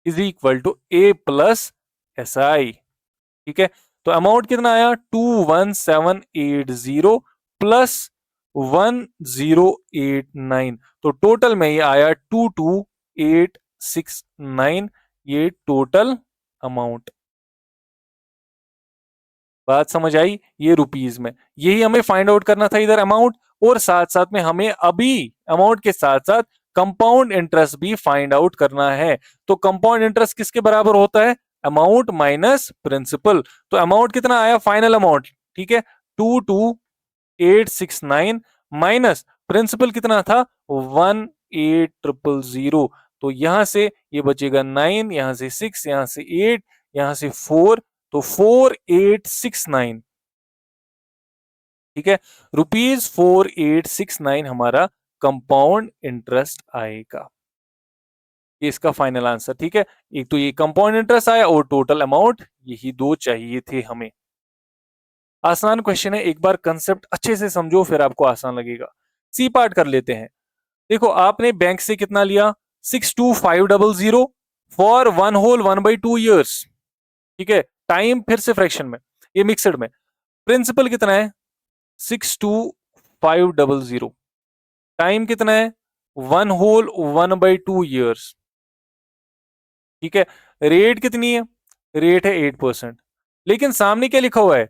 is equal to A plus S I ठीक है तो अमाउंट कितना आया 21780 प्लस 1089 तो टोटल में ये आया 22869 ये टोटल अमाउंट बात समझ आई ये रुपीज में यही हमें फाइंड आउट करना था इधर अमाउंट और साथ साथ में हमें अभी अमाउंट के साथ साथ कंपाउंड इंटरेस्ट भी फाइंड आउट करना है तो कंपाउंड इंटरेस्ट किसके बराबर होता है अमाउंट माइनस प्रिंसिपल तो अमाउंट कितना आया फाइनल अमाउंट ठीक है 22869 माइनस प्रिंसिपल कितना था 18000 तो यहां से ये बचेगा 9 यहां से 6 यहां से 8 यहां से 4 तो 4869 ठीक है ₹4869 हमारा कंपाउंड इंटरेस्ट आएगा ये इसका फाइनल आंसर ठीक है एक तो ये कंपाउंड इंटरेस्ट आया और टोटल अमाउंट यही दो चाहिए थे हमें आसान क्वेश्चन है एक बार कंसेप्ट अच्छे से समझो फिर आपको आसान लगेगा सी पार्ट कर लेते हैं देखो आपने बैंक से कितना लिया 62500 फॉर वन होल 1/2 ईयर्स ठीक है टाइम फिर से फ्रैक्शन में ये मिक्सड में प्रिंसिपल कितना है 62500 टाइम कितना है वन होल 1/2 ईयर्स ठीक है रेट कितनी है रेट है 8% लेकिन सामने क्या लिखा हुआ है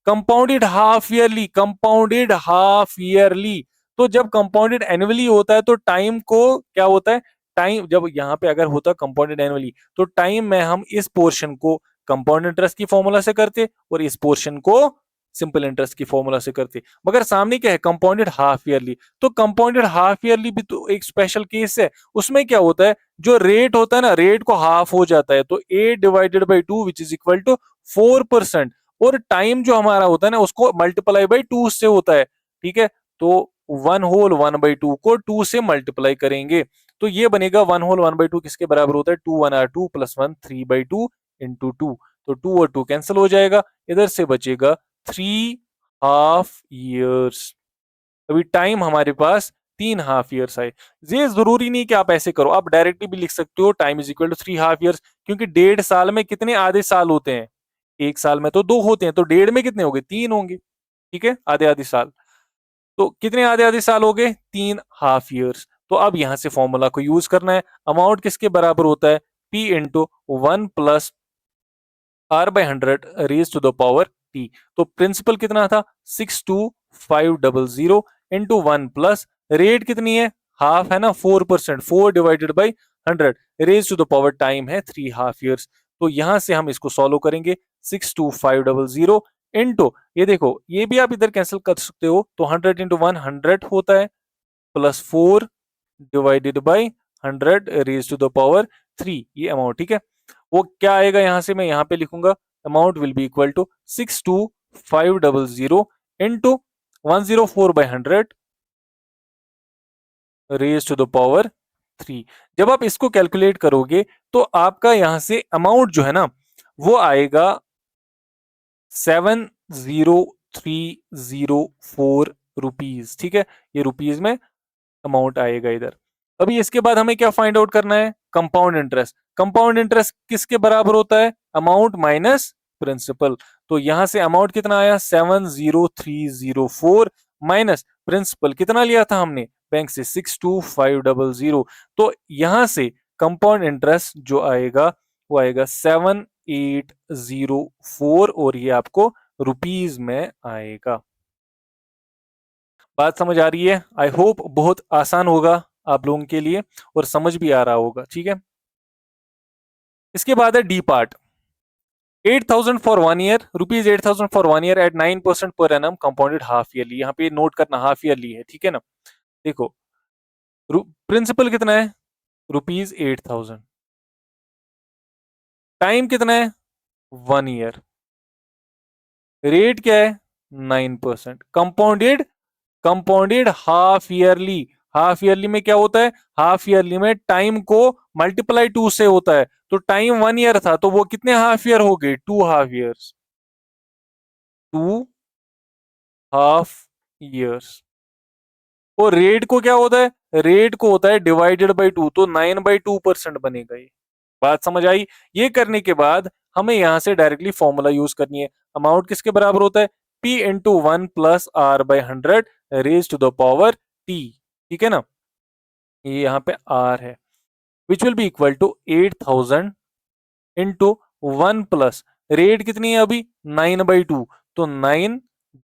कंपाउंडेड हाफ ईयरली तो जब कंपाउंडेड एनुअली होता है तो टाइम को क्या होता है टाइम जब यहाँ पे अगर होता कंपाउंडेड एनुअली तो टाइम में हम इस पोर्शन को कंपाउंड इंटरेस्ट की फॉर्मूला से करते और इस पोर्शन को सिंपल इंटरेस्ट की फॉर्मूला से करते मगर सामने क्या है कंपाउंडेड हाफ ईयरली तो कंपाउंडेड हाफ ईयरली भी तो एक स्पेशल केस है उसमें क्या होता है जो रेट होता है ना रेट को हाफ हो जाता है तो 8/2 विच इज इक्वल टू 4% और टाइम जो हमारा होता है ना उसको मल्टीप्लाई बाई 2 से होता है ठीक है तो वन होल 1/2 को 2 से मल्टीप्लाई करेंगे तो ये बनेगा वन होल 1/2 किसके बराबर होता है 2 1 r 2 प्लस 1 3/2 इंटू 2 तो 2 और 2 कैंसिल हो जाएगा इधर से बचेगा 3.5 years अभी टाइम हमारे पास 3.5 years आए ये जरूरी नहीं कि आप ऐसे करो आप डायरेक्टली भी लिख सकते हो time is equal to 3.5 years क्योंकि 1.5 साल में कितने आधे साल होते हैं एक साल में तो 2 होते हैं तो 1.5 में कितने होंगे 3 होंगे ठीक है आधे आधे साल तो कितने आधे आधे साल हो गए 3.5 years तो अब यहां से फॉर्मूला को यूज करना है अमाउंट किसके बराबर होता है P into 1 plus R/100 raise to the power T तो प्रिंसिपल कितना था 62500 इंटू 1 प्लस रेट कितनी है हाफ है ना 4% 4 divided by 100 raise to the power time है 3.5 years तो यहां से हम इसको सॉल्व करेंगे 62500 इंटू ये देखो ये भी आप इधर कैंसिल कर सकते हो तो 100 इंटू 1 100 होता है plus 4 divided by 100 raise to the power 3 ये अमाउंट ठीक है वो क्या आएगा यहां से मैं यहां पे लिखूंगा amount will be equal to 62500 into 104/100 raise to the power 3 जब आप इसको कैलकुलेट करोगे तो आपका यहां से अमाउंट जो है ना वो आएगा 70304 रुपीज ठीक है ये रुपीज में अमाउंट आएगा इधर अभी इसके बाद हमें क्या फाइंड आउट करना है कंपाउंड इंटरेस्ट किसके बराबर होता है अमाउंट माइनस प्रिंसिपल तो यहां से अमाउंट कितना आया 70304 माइनस प्रिंसिपल कितना लिया था हमने बैंक से 62500 तो यहां से कंपाउंड इंटरेस्ट जो आएगा वो आएगा 7804 और ये आपको रुपीज में आएगा बात समझ आ रही है आई होप बहुत आसान होगा आप लोगों के लिए और समझ भी आ रहा होगा ठीक है इसके बाद है D part, 8,000 for 1 year, rupees 8,000 for 1 year at 9% पर एनम कंपाउंडेड हाफ ईयरली। यहाँ पे नोट करना हाफ ईयरली है, ठीक है ना। देखो प्रिंसिपल कितना है, रुपीज 8,000, टाइम कितना है 1 ईयर, रेट क्या है 9%, compounded, compounded half yearly. Half yearly में क्या होता है, हाफ ईयरली में टाइम को मल्टीप्लाई 2 से होता है, तो टाइम 1 ईयर था तो वो कितने हाफ ईयर हो गए, 2 हाफ ईयर्स, 2 हाफ ईयर्स। और रेट को क्या होता है, रेट को होता है डिवाइडेड बाई 2, तो 9/2% बनेगा ये। बात समझ आई। ये करने के बाद हमें यहां से डायरेक्टली फॉर्मूला यूज करनी है। अमाउंट किसके बराबर होता है, P into 1 + R/100 raise to the power T, ठीक है ना। ये यहाँ पे R है, which will be equal to 8,000 into 1 + rate कितनी है अभी 9/2, तो 9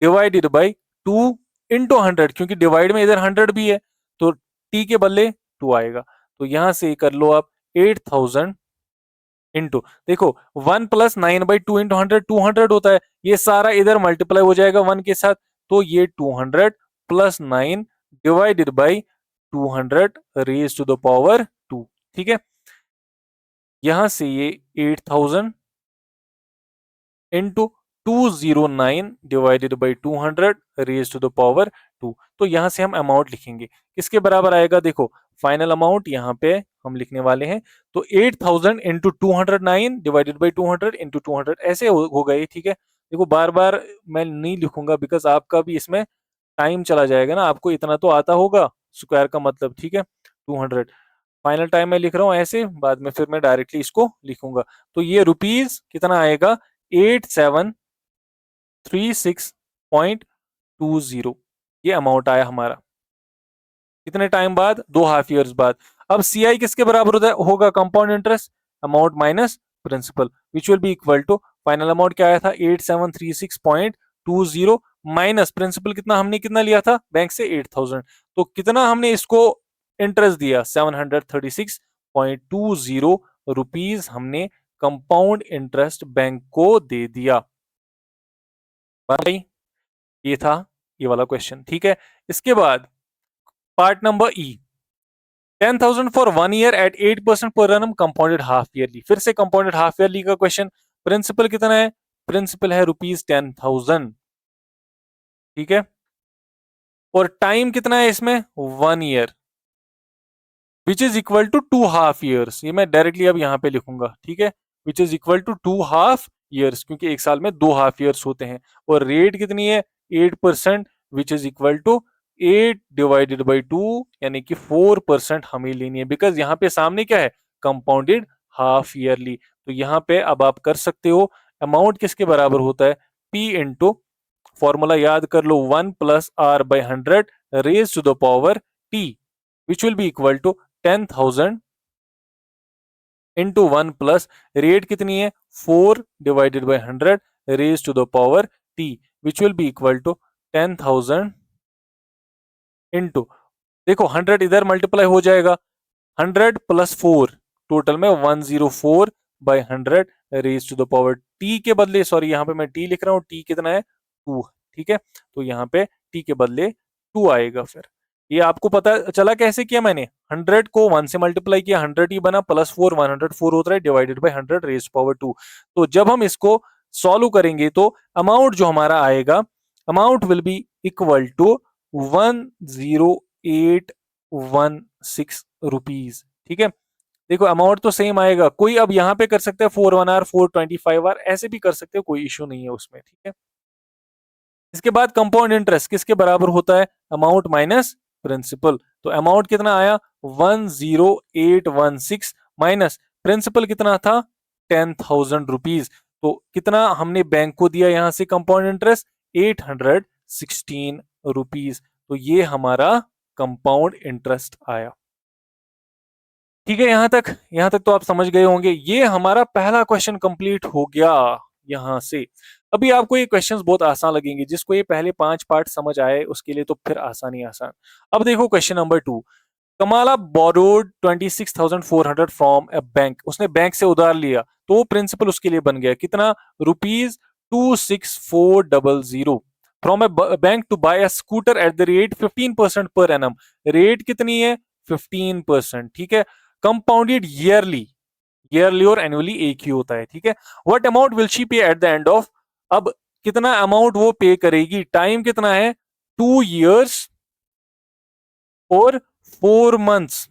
डिवाइडेड बाई 2 इंटू 100, क्योंकि डिवाइड में इधर 100 भी है तो T के बदले 2 आएगा। तो यहां से कर लो आप 8,000 इंटू, देखो 1 + 9/2 इंटू 100 200 होता है, ये सारा इधर मल्टीप्लाई हो जाएगा 1 के साथ, तो ये 200 + 9 divided by 200 raise to the power 2, ठीक है। यहां से ये 8,000 into 209 divided by 200 raise to the power 2, तो यहां से हम अमाउंट लिखेंगे किसके बराबर आएगा, देखो फाइनल अमाउंट यहां पे हम लिखने वाले हैं, तो 8,000 इंटू 209 डिवाइडेड बाई 200 इंटू 200 ऐसे हो गए, ठीक है। देखो बार बार मैं नहीं लिखूंगा बिकॉज आपका भी इसमें टाइम चला जाएगा ना, आपको इतना तो आता होगा स्क्वायर का मतलब, ठीक है। 200 फाइनल टाइम में लिख रहा हूँ ऐसे, बाद में फिर मैं डायरेक्टली इसको लिखूंगा। तो ये रुपीज कितना आएगा 8736.20, ये अमाउंट आया हमारा कितने टाइम बाद, 2 हाफ ईयर्स बाद। अब सीआई किसके बराबर होता है, होगा compound interest, amount minus principal, which will be equal to, final amount क्या आया था 8736.20 माइनस प्रिंसिपल, कितना हमने कितना लिया था बैंक से 8,000, तो कितना हमने इसको इंटरेस्ट दिया 736.20 रुपीज हमने कंपाउंड इंटरेस्ट बैंक को दे दिया। भाई ये था ये वाला क्वेश्चन, ठीक है। इसके बाद part number E, 10,000 for 1 year at 8% पर एनम कंपाउंडेड हाफ ईयरली, फिर से कंपाउंडेड हाफ ईयरली का क्वेश्चन। प्रिंसिपल कितना है, प्रिंसिपल है रुपीज 10,000, ठीक है। और टाइम कितना है इसमें 1 year, which is equal to 2 half years, ये मैं डायरेक्टली अब यहाँ पे लिखूंगा, ठीक है। Which is equal to 2 half years, क्योंकि एक साल में 2 हाफ ईयर्स होते हैं। और रेट कितनी है 8%, which is equal to 8 divided by 2, यानी कि 4% हमें लेनी है, बिकॉज यहाँ पे सामने क्या है कंपाउंडेड हाफ ईयरली। तो यहाँ पे अब आप कर सकते हो, अमाउंट किसके बराबर होता है, P इंटू, फॉर्मूला याद कर लो 1 + R/100 raise to the power T, which will be equal to 10,000 into 1 + rate कितनी है 4 divided by 100 raise to the power T, which will be equal to 10,000 into, देखो 100 इधर मल्टीप्लाई हो जाएगा, 100 + 4 टोटल में 104/100 raise to the power T के बदले, sorry यहाँ पे मैं T लिख रहा हूँ, T कितना है 2, ठीक है। तो यहाँ पे T के बदले 2 आएगा। फिर ये आपको पता चला कैसे किया मैंने, 100 को 1 से मल्टीप्लाई किया, 100 ही बना, +4 104 होता है, डिवाइडेड बाई 100 रेज पावर 2। तो जब हम इसको सॉल्व करेंगे तो अमाउंट जो हमारा आएगा, amount will be equal to 10816 rupees, ठीक है। देखो अमाउंट तो सेम आएगा, कोई अब यहाँ पे कर सकता है 4 1 आर 425 आर, ऐसे भी कर सकते हो, कोई इश्यू नहीं है उसमें, ठीक है। इसके बाद कंपाउंड इंटरेस्ट किसके बराबर होता है, अमाउंट माइनस प्रिंसिपल, तो अमाउंट कितना आया 10816 माइनस प्रिंसिपल कितना था 10,000 रुपीज, तो कितना हमने बैंक को दिया यहां से कंपाउंड इंटरेस्ट 816 रुपीज, तो ये हमारा कंपाउंड इंटरेस्ट आया, ठीक है। यहां तक तो आप समझ गए होंगे। ये हमारा पहला क्वेश्चन कंप्लीट हो गया यहां से। अभी आपको ये क्वेश्चंस बहुत आसान लगेंगे, जिसको ये पहले 5 पार्ट समझ आए उसके लिए तो फिर आसान ही आसान। अब देखो question number 2, Kamala borrowed 26,400 from a bank, उसने बैंक से उधार लिया, तो वो प्रिंसिपल उसके लिए बन गया कितना, ₹26400 from a bank to buy a scooter at the rate 15% per annum. Rate कितनी है, 15%, ठीक है। कंपाउंडेड ईयरली, ईयरली और एनुअली एक ही होता है, ठीक है। What amount will she pay at the end of, अब कितना अमाउंट वो पे करेगी, टाइम कितना है, 2 years और 4 months।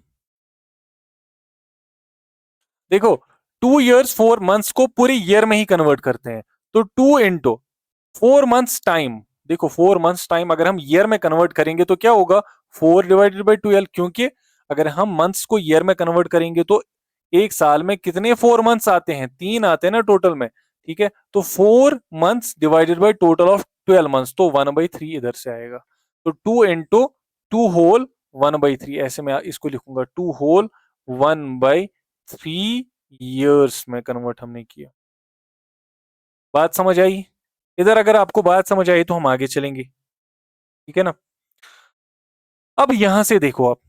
देखो 2 years 4 months को पूरे ईयर में ही कन्वर्ट करते हैं, तो 2 into 4 months टाइम, देखो 4 months टाइम अगर हम ईयर में कन्वर्ट करेंगे तो क्या होगा, 4/12, क्योंकि अगर हम मंथ्स को ईयर में कन्वर्ट करेंगे तो एक साल में कितने 4 months आते हैं, 3 आते हैं ना टोटल में, ठीक है। तो 4 months divided by total of 12 months, तो 1/3 इधर से आएगा। तो 2 into 2 whole 1/3, ऐसे मैं इसको लिखूंगा, 2 whole 1/3 years में कन्वर्ट हमने किया। बात समझ आई, इधर अगर आपको बात समझ आई तो हम आगे चलेंगे, ठीक है ना। अब यहां से देखो आप,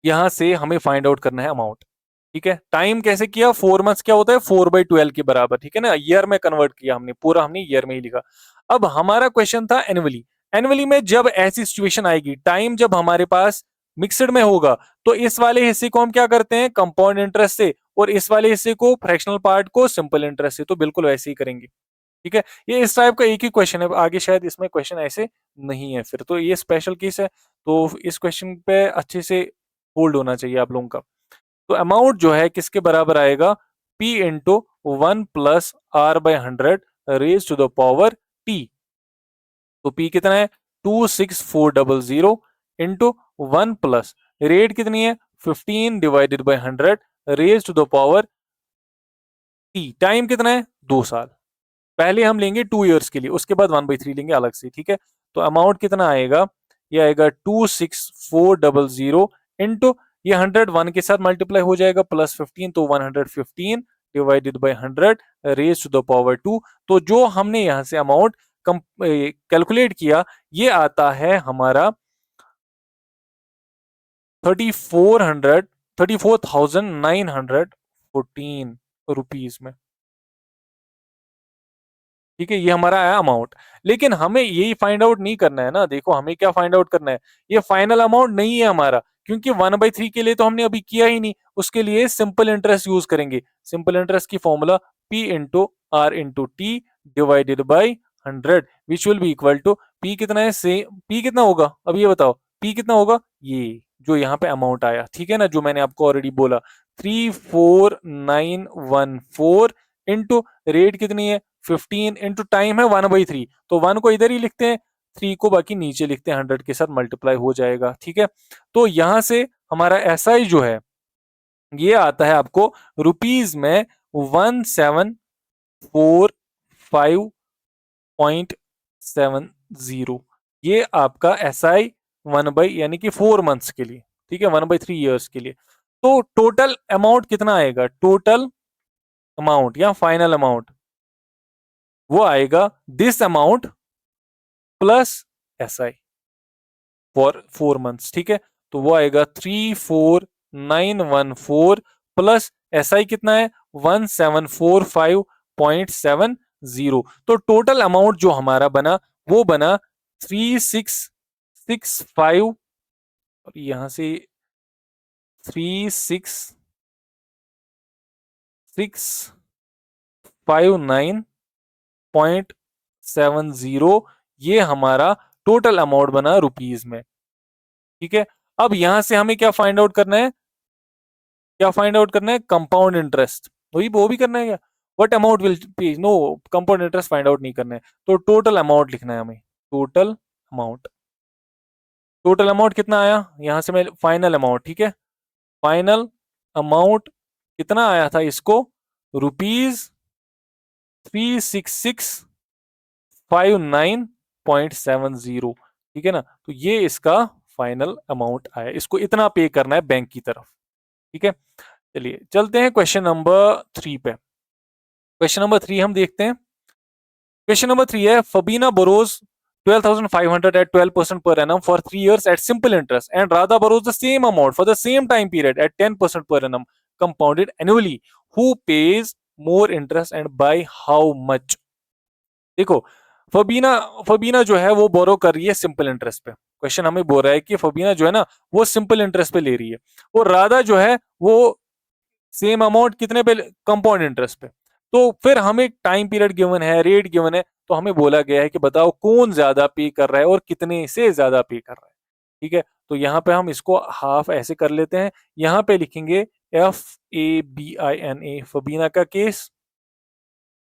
यहां से हमें फाइंड आउट करना है अमाउंट, ठीक है। टाइम कैसे किया, 4 months क्या होता है, 4/12 के बराबर, ठीक है ना। ईयर में कन्वर्ट किया हमने, पूरा हमने ईयर में ही लिखा। अब हमारा क्वेश्चन था एनुअली, एनुअली में जब ऐसी सिचुएशन आएगी, टाइम जब हमारे पास मिक्सड में होगा, तो इस वाले हिस्से को हम क्या करते हैं, कंपाउंड इंटरेस्ट से, और इस वाले हिस्से को, फ्रैक्शनल पार्ट को, सिंपल इंटरेस्ट से, तो बिल्कुल वैसे ही करेंगे, ठीक है। ये इस टाइप का एक ही क्वेश्चन है, आगे शायद इसमें क्वेश्चन ऐसे नहीं है, फिर तो ये स्पेशल केस है, तो इस क्वेश्चन पे अच्छे से होल्ड होना चाहिए आप लोगों का। तो अमाउंट जो है किसके बराबर आएगा, P into 1 + R/100 raise to the power T। तो P कितना है, 26400 इंटू 1 + रेट कितनी है, 15/100 raise to the power T। Time कितना है, 2 साल। पहले हम लेंगे 2 years के लिए, उसके बाद 1/3 लेंगे अलग से, ठीक है। तो अमाउंट कितना आएगा, ये आएगा 26400 इंटू, ये 101 के साथ मल्टीप्लाई हो जाएगा, +15, तो 115 divided by 100 raise to the power 2। तो जो हमने यहां से अमाउंट कैलकुलेट किया, ये आता है हमारा 34,914 रुपीज में, ठीक है। ये हमारा आया अमाउंट, लेकिन हमें यही फाइंड आउट नहीं करना है ना। देखो हमें क्या फाइंड आउट करना है, ये फाइनल अमाउंट नहीं है हमारा, क्योंकि 1/3 के लिए तो हमने अभी किया ही नहीं, उसके लिए सिंपल इंटरेस्ट यूज करेंगे। सिंपल इंटरेस्ट की formula P into R into T divided by 100 which will be equal to, P कितना है, से P कितना होगा, अब ये बताओ P कितना होगा, ये जो यहाँ पे अमाउंट आया, ठीक है ना, जो मैंने आपको ऑलरेडी बोला, 34914 इंटू रेट कितनी है, 15 इंटू टाइम है 1/3, तो 1 को इधर ही लिखते हैं, 3 को बाकी नीचे लिखते हैं, 100 के साथ मल्टीप्लाई हो जाएगा, ठीक है। तो यहां से हमारा एसआई जो है, ये आता है आपको रुपीज में 1745.70, ये आपका एसआई 1 बाई यानी कि 4 months के लिए, ठीक है, 1/3 years के लिए। तो टोटल अमाउंट कितना आएगा, टोटल अमाउंट या फाइनल अमाउंट, वो आएगा this amount plus SI for 4 months, ठीक है। तो वो आएगा 34914 प्लस एसआई कितना है, 1745.70। तो टोटल अमाउंट जो हमारा बना, वो बना 3665, और यहां से 36,659.70, ये हमारा टोटल अमाउंट बना रुपीज में, ठीक है। अब यहां से हमें क्या फाइंड आउट करना है, क्या फाइंड आउट करना है, कंपाउंड इंटरेस्ट, वही वो भी करना है क्या, what amount will pay, no, compound interest find out नहीं करना है, तो टोटल अमाउंट लिखना है हमें, टोटल अमाउंट। टोटल अमाउंट कितना आया, यहां से मैं फाइनल अमाउंट, ठीक है, फाइनल अमाउंट कितना आया था इसको, ₹366,509.70, ठीक है ना। तो ये इसका फाइनल अमाउंट आया, इसको इतना पे करना है बैंक की तरफ, ठीक है। चलिए चलते हैं क्वेश्चन नंबर 3 पे। क्वेश्चन नंबर 3 हम देखते हैं। क्वेश्चन नंबर 3 है, फबीना borrows 12,500 at 12% per annum for 3 years at simple interest, and Radha borrows the same amount for the same time period at 10% per annum compounded annually. Who pays more interest and by how much? देखो, फबीना फबीना जो है वो बोरो कर रही है simple interest पे। Question हमें बोल रहा है कि फबीना जो है ना वो सिंपल इंटरेस्ट पे ले रही है, और राधा जो है वो सेम अमाउंट कितने पे, कंपाउंड इंटरेस्ट पे। तो फिर हमें टाइम पीरियड गिवन है, रेट गिवन है, तो हमें बोला गया है कि बताओ कौन ज्यादा पे कर रहा है और कितने से ज्यादा पे कर रहा है। ठीक है, तो यहाँ पे हम इसको हाफ ऐसे कर लेते हैं। यहाँ पे लिखेंगे FABINA, फबीना का केस,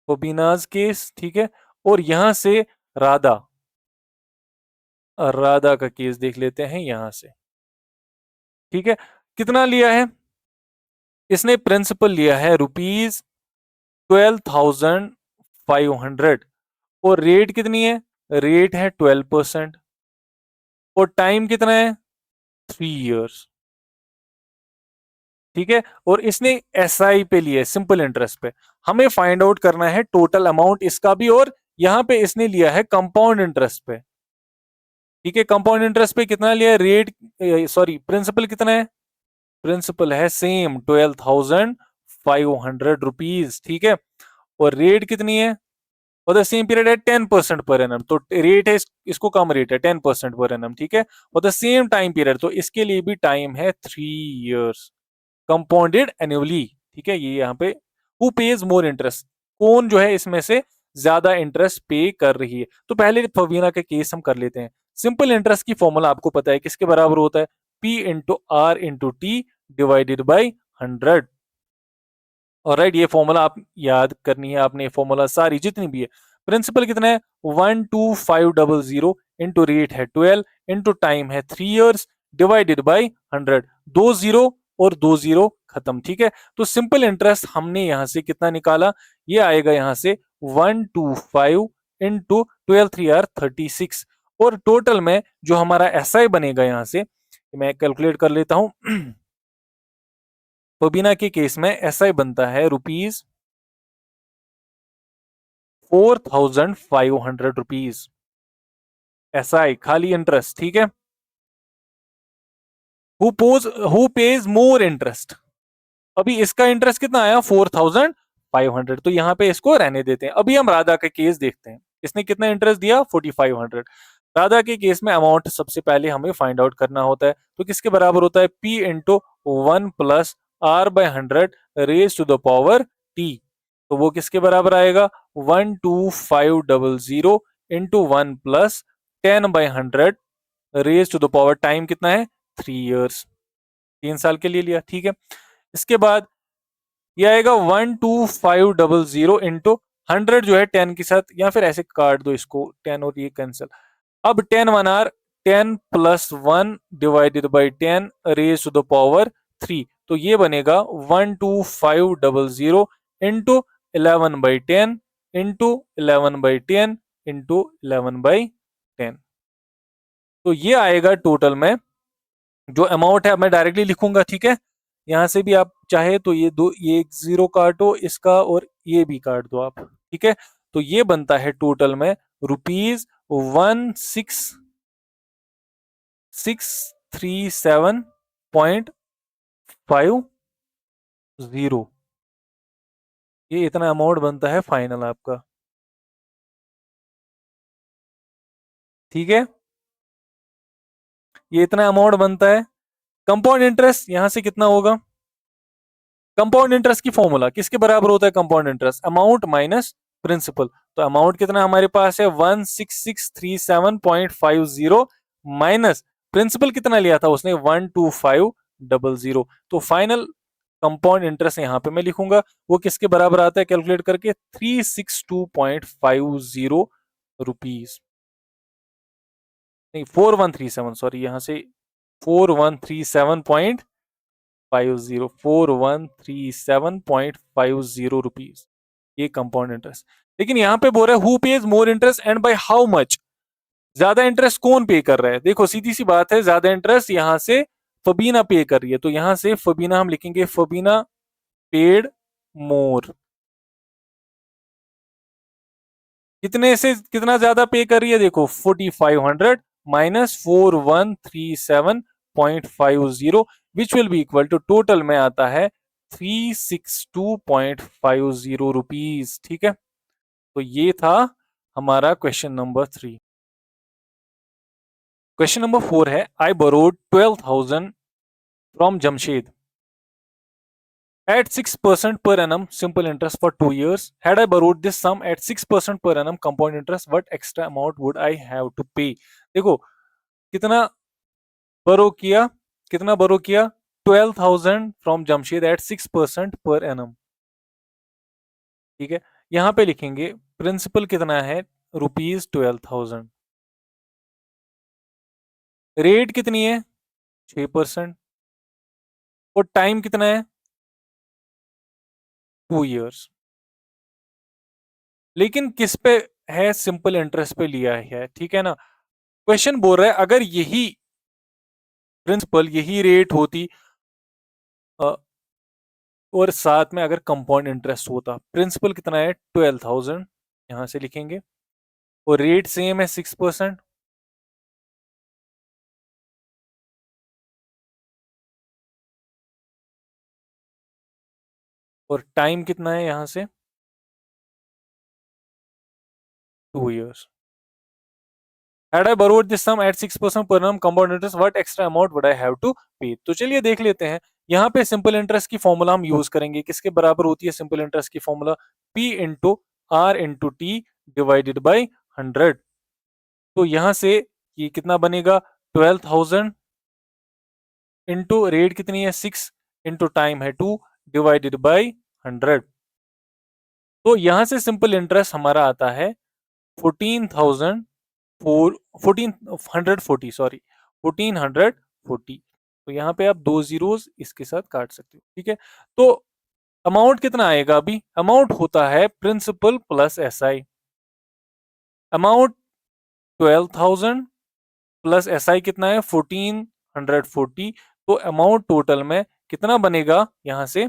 फबीनाज केस। ठीक है, और यहां से राधा, राधा का केस देख लेते हैं यहां से। ठीक है, कितना लिया है इसने, प्रिंसिपल लिया है ₹12,500, और रेट कितनी है, रेट है 12%, और टाइम कितना है 3 इयर्स। ठीक है, और इसने SI पे लिया है, सिंपल इंटरेस्ट पे। हमें फाइंड आउट करना है टोटल अमाउंट इसका भी, और यहां पे इसने लिया है कंपाउंड इंटरेस्ट पे। ठीक है, कंपाउंड इंटरेस्ट पे कितना लिया है, रेट सॉरी प्रिंसिपल कितना है, प्रिंसिपल है सेम 12,500 रुपीज। ठीक है, और रेट कितनी है, और द सेम पीरियड है 10% पर एनम, तो रेट है इसको कम रेट है 10% पर एनम। ठीक है, और द सेम टाइम पीरियड, तो इसके लिए भी टाइम है 3 इयर्स कंपाउंडेड एनुअली। ठीक है, ये यहाँ पे हु पेज मोर इंटरेस्ट, कौन जो है इसमें से ज्यादा इंटरेस्ट पे कर रही है। तो पहले फवीना का केस हम कर लेते हैं। सिंपल इंटरेस्ट की फॉर्मूला आपको पता है किसके बराबर होता है, P/R/T डिवाइडेड बाई 100। और राइट, ये फॉर्मूला आप याद करनी है आपने, फॉर्मूला सारी जितनी भी है। प्रिंसिपल कितना है 12500 इंटू रेट है 12 इंटू टाइम है 3 इयर्स डिवाइडेड बाई 100, 2 जीरो और 2 जीरो खत्म। ठीक है, तो सिंपल इंटरेस्ट हमने यहां से कितना निकाला, ये आएगा यहां से 125 इंटू 12 3 R 36, और टोटल में जो हमारा SI बनेगा यहां से मैं कैलकुलेट कर लेता हूं। फबीना के केस में SI बनता है ₹4,500 SI खाली इंटरेस्ट। ठीक है, हु पेज मोर इंटरेस्ट, अभी इसका इंटरेस्ट कितना आया 4,500, तो यहाँ पे इसको रहने देते हैं। अभी हम राधा का केस देखते हैं, इसने कितना इंटरेस्ट दिया 4,500। राधा के केस में अमाउंट सबसे पहले हमें फाइंड आउट करना होता है, तो किसके बराबर होता है P/1 + R/100 raise to the power T। तो वो किसके बराबर आएगा 12500 into 1 + 10/100 raise to the power, time कितना है 3 इयर्स, 3 साल के लिए लिया। ठीक है, इसके बाद ये आएगा 12500 इंटू 100 जो है 10 के साथ, या फिर ऐसे काट दो इसको 10 और ये कैंसिल। अब 10 1 R, 10 + 1 divided by 10 raise to the power 3, तो ये बनेगा 12500 इंटू 11/10 इंटू 11/10 इंटू 11/10। तो ये आएगा टोटल में जो अमाउंट है, मैं डायरेक्टली लिखूंगा। ठीक है, यहां से भी आप चाहे तो ये दो, ये एक जीरो काटो इसका और ये भी काट दो आप। ठीक है, तो ये बनता है टोटल में ₹16,637.50। ये इतना अमाउंट बनता है फाइनल आपका। ठीक है, ये इतना अमाउंट बनता है। कंपाउंड इंटरेस्ट यहां से कितना होगा, कंपाउंड इंटरेस्ट की फॉर्मूला किसके बराबर होता है, compound interest amount minus principal. तो अमाउंट कितना हमारे पास है 16,637.50 माइनस प्रिंसिपल कितना लिया था उसने 12500। तो फाइनल कंपाउंड इंटरेस्ट यहां पे मैं लिखूंगा वो किसके बराबर आता है, कैलकुलेट करके 362.50 रुपीज, नहीं 4137, सॉरी यहां से 4137.50 ये कंपाउंड इंटरेस्ट। लेकिन यहां पे बोल रहा है who page more interest and by how much, ज्यादा इंटरेस्ट कौन पे कर रहा है। देखो सीधी सी बात है, ज्यादा इंटरेस्ट यहां से फबीना पे कर रही है, तो यहां से फबीना हम लिखेंगे फबीना पेड मोर। कितने से कितना ज्यादा पे कर रही है, देखो 4500 minus 4137.50 which will be equal to total में आता है 362.50 रुपीज। ठीक है, तो ये था हमारा क्वेश्चन नंबर 3। क्वेश्चन नंबर 4 है, I borrowed 12,000 from Jamshed at 6% per annum simple interest for 2 years. Had I borrowed this sum at 6% per annum compound interest, what extra amount would I have to pay? देखो कितना बोरो किया, कितना बोरो किया, 12,000 from Jamshed eight 6% per annum. ठीक है, यहां पे लिखेंगे प्रिंसिपल कितना है, ₹12,000, रेट कितनी है 6%, और टाइम कितना है 2 इयर्स। लेकिन किस पे है, सिंपल इंटरेस्ट पे लिया है। ठीक है ना, क्वेश्चन बोल रहा है अगर यही प्रिंसिपल यही रेट होती और साथ में अगर कंपाउंड इंटरेस्ट होता, प्रिंसिपल कितना है 12,000 यहां से लिखेंगे, और रेट सेम है 6%, और टाइम कितना है यहां से 2 years. Had I borrowed this sum at 6% per annum compound interest, what extra amount would I have to pay? तो चलिए देख लेते हैं। यहाँ पे सिंपल इंटरेस्ट की फॉर्मूला हम यूज करेंगे, किसके बराबर होती है सिंपल इंटरेस्ट की formula, P into R into T divided by 100। तो यहां से ये कितना बनेगा 12,000 इंटू रेट कितनी है 6 इंटू टाइम है 2 डिवाइडेड बाई 100। तो यहां से सिंपल इंटरेस्ट हमारा आता है 14,000 1440, सॉरी 1440। तो यहाँ पे आप 2 जीरोस इसके साथ काट सकते हो। ठीक है, तो अमाउंट कितना आएगा, अभी अमाउंट होता है principal plus SI, amount 12,000 plus SI कितना है 1440। तो अमाउंट टोटल में कितना बनेगा, यहां से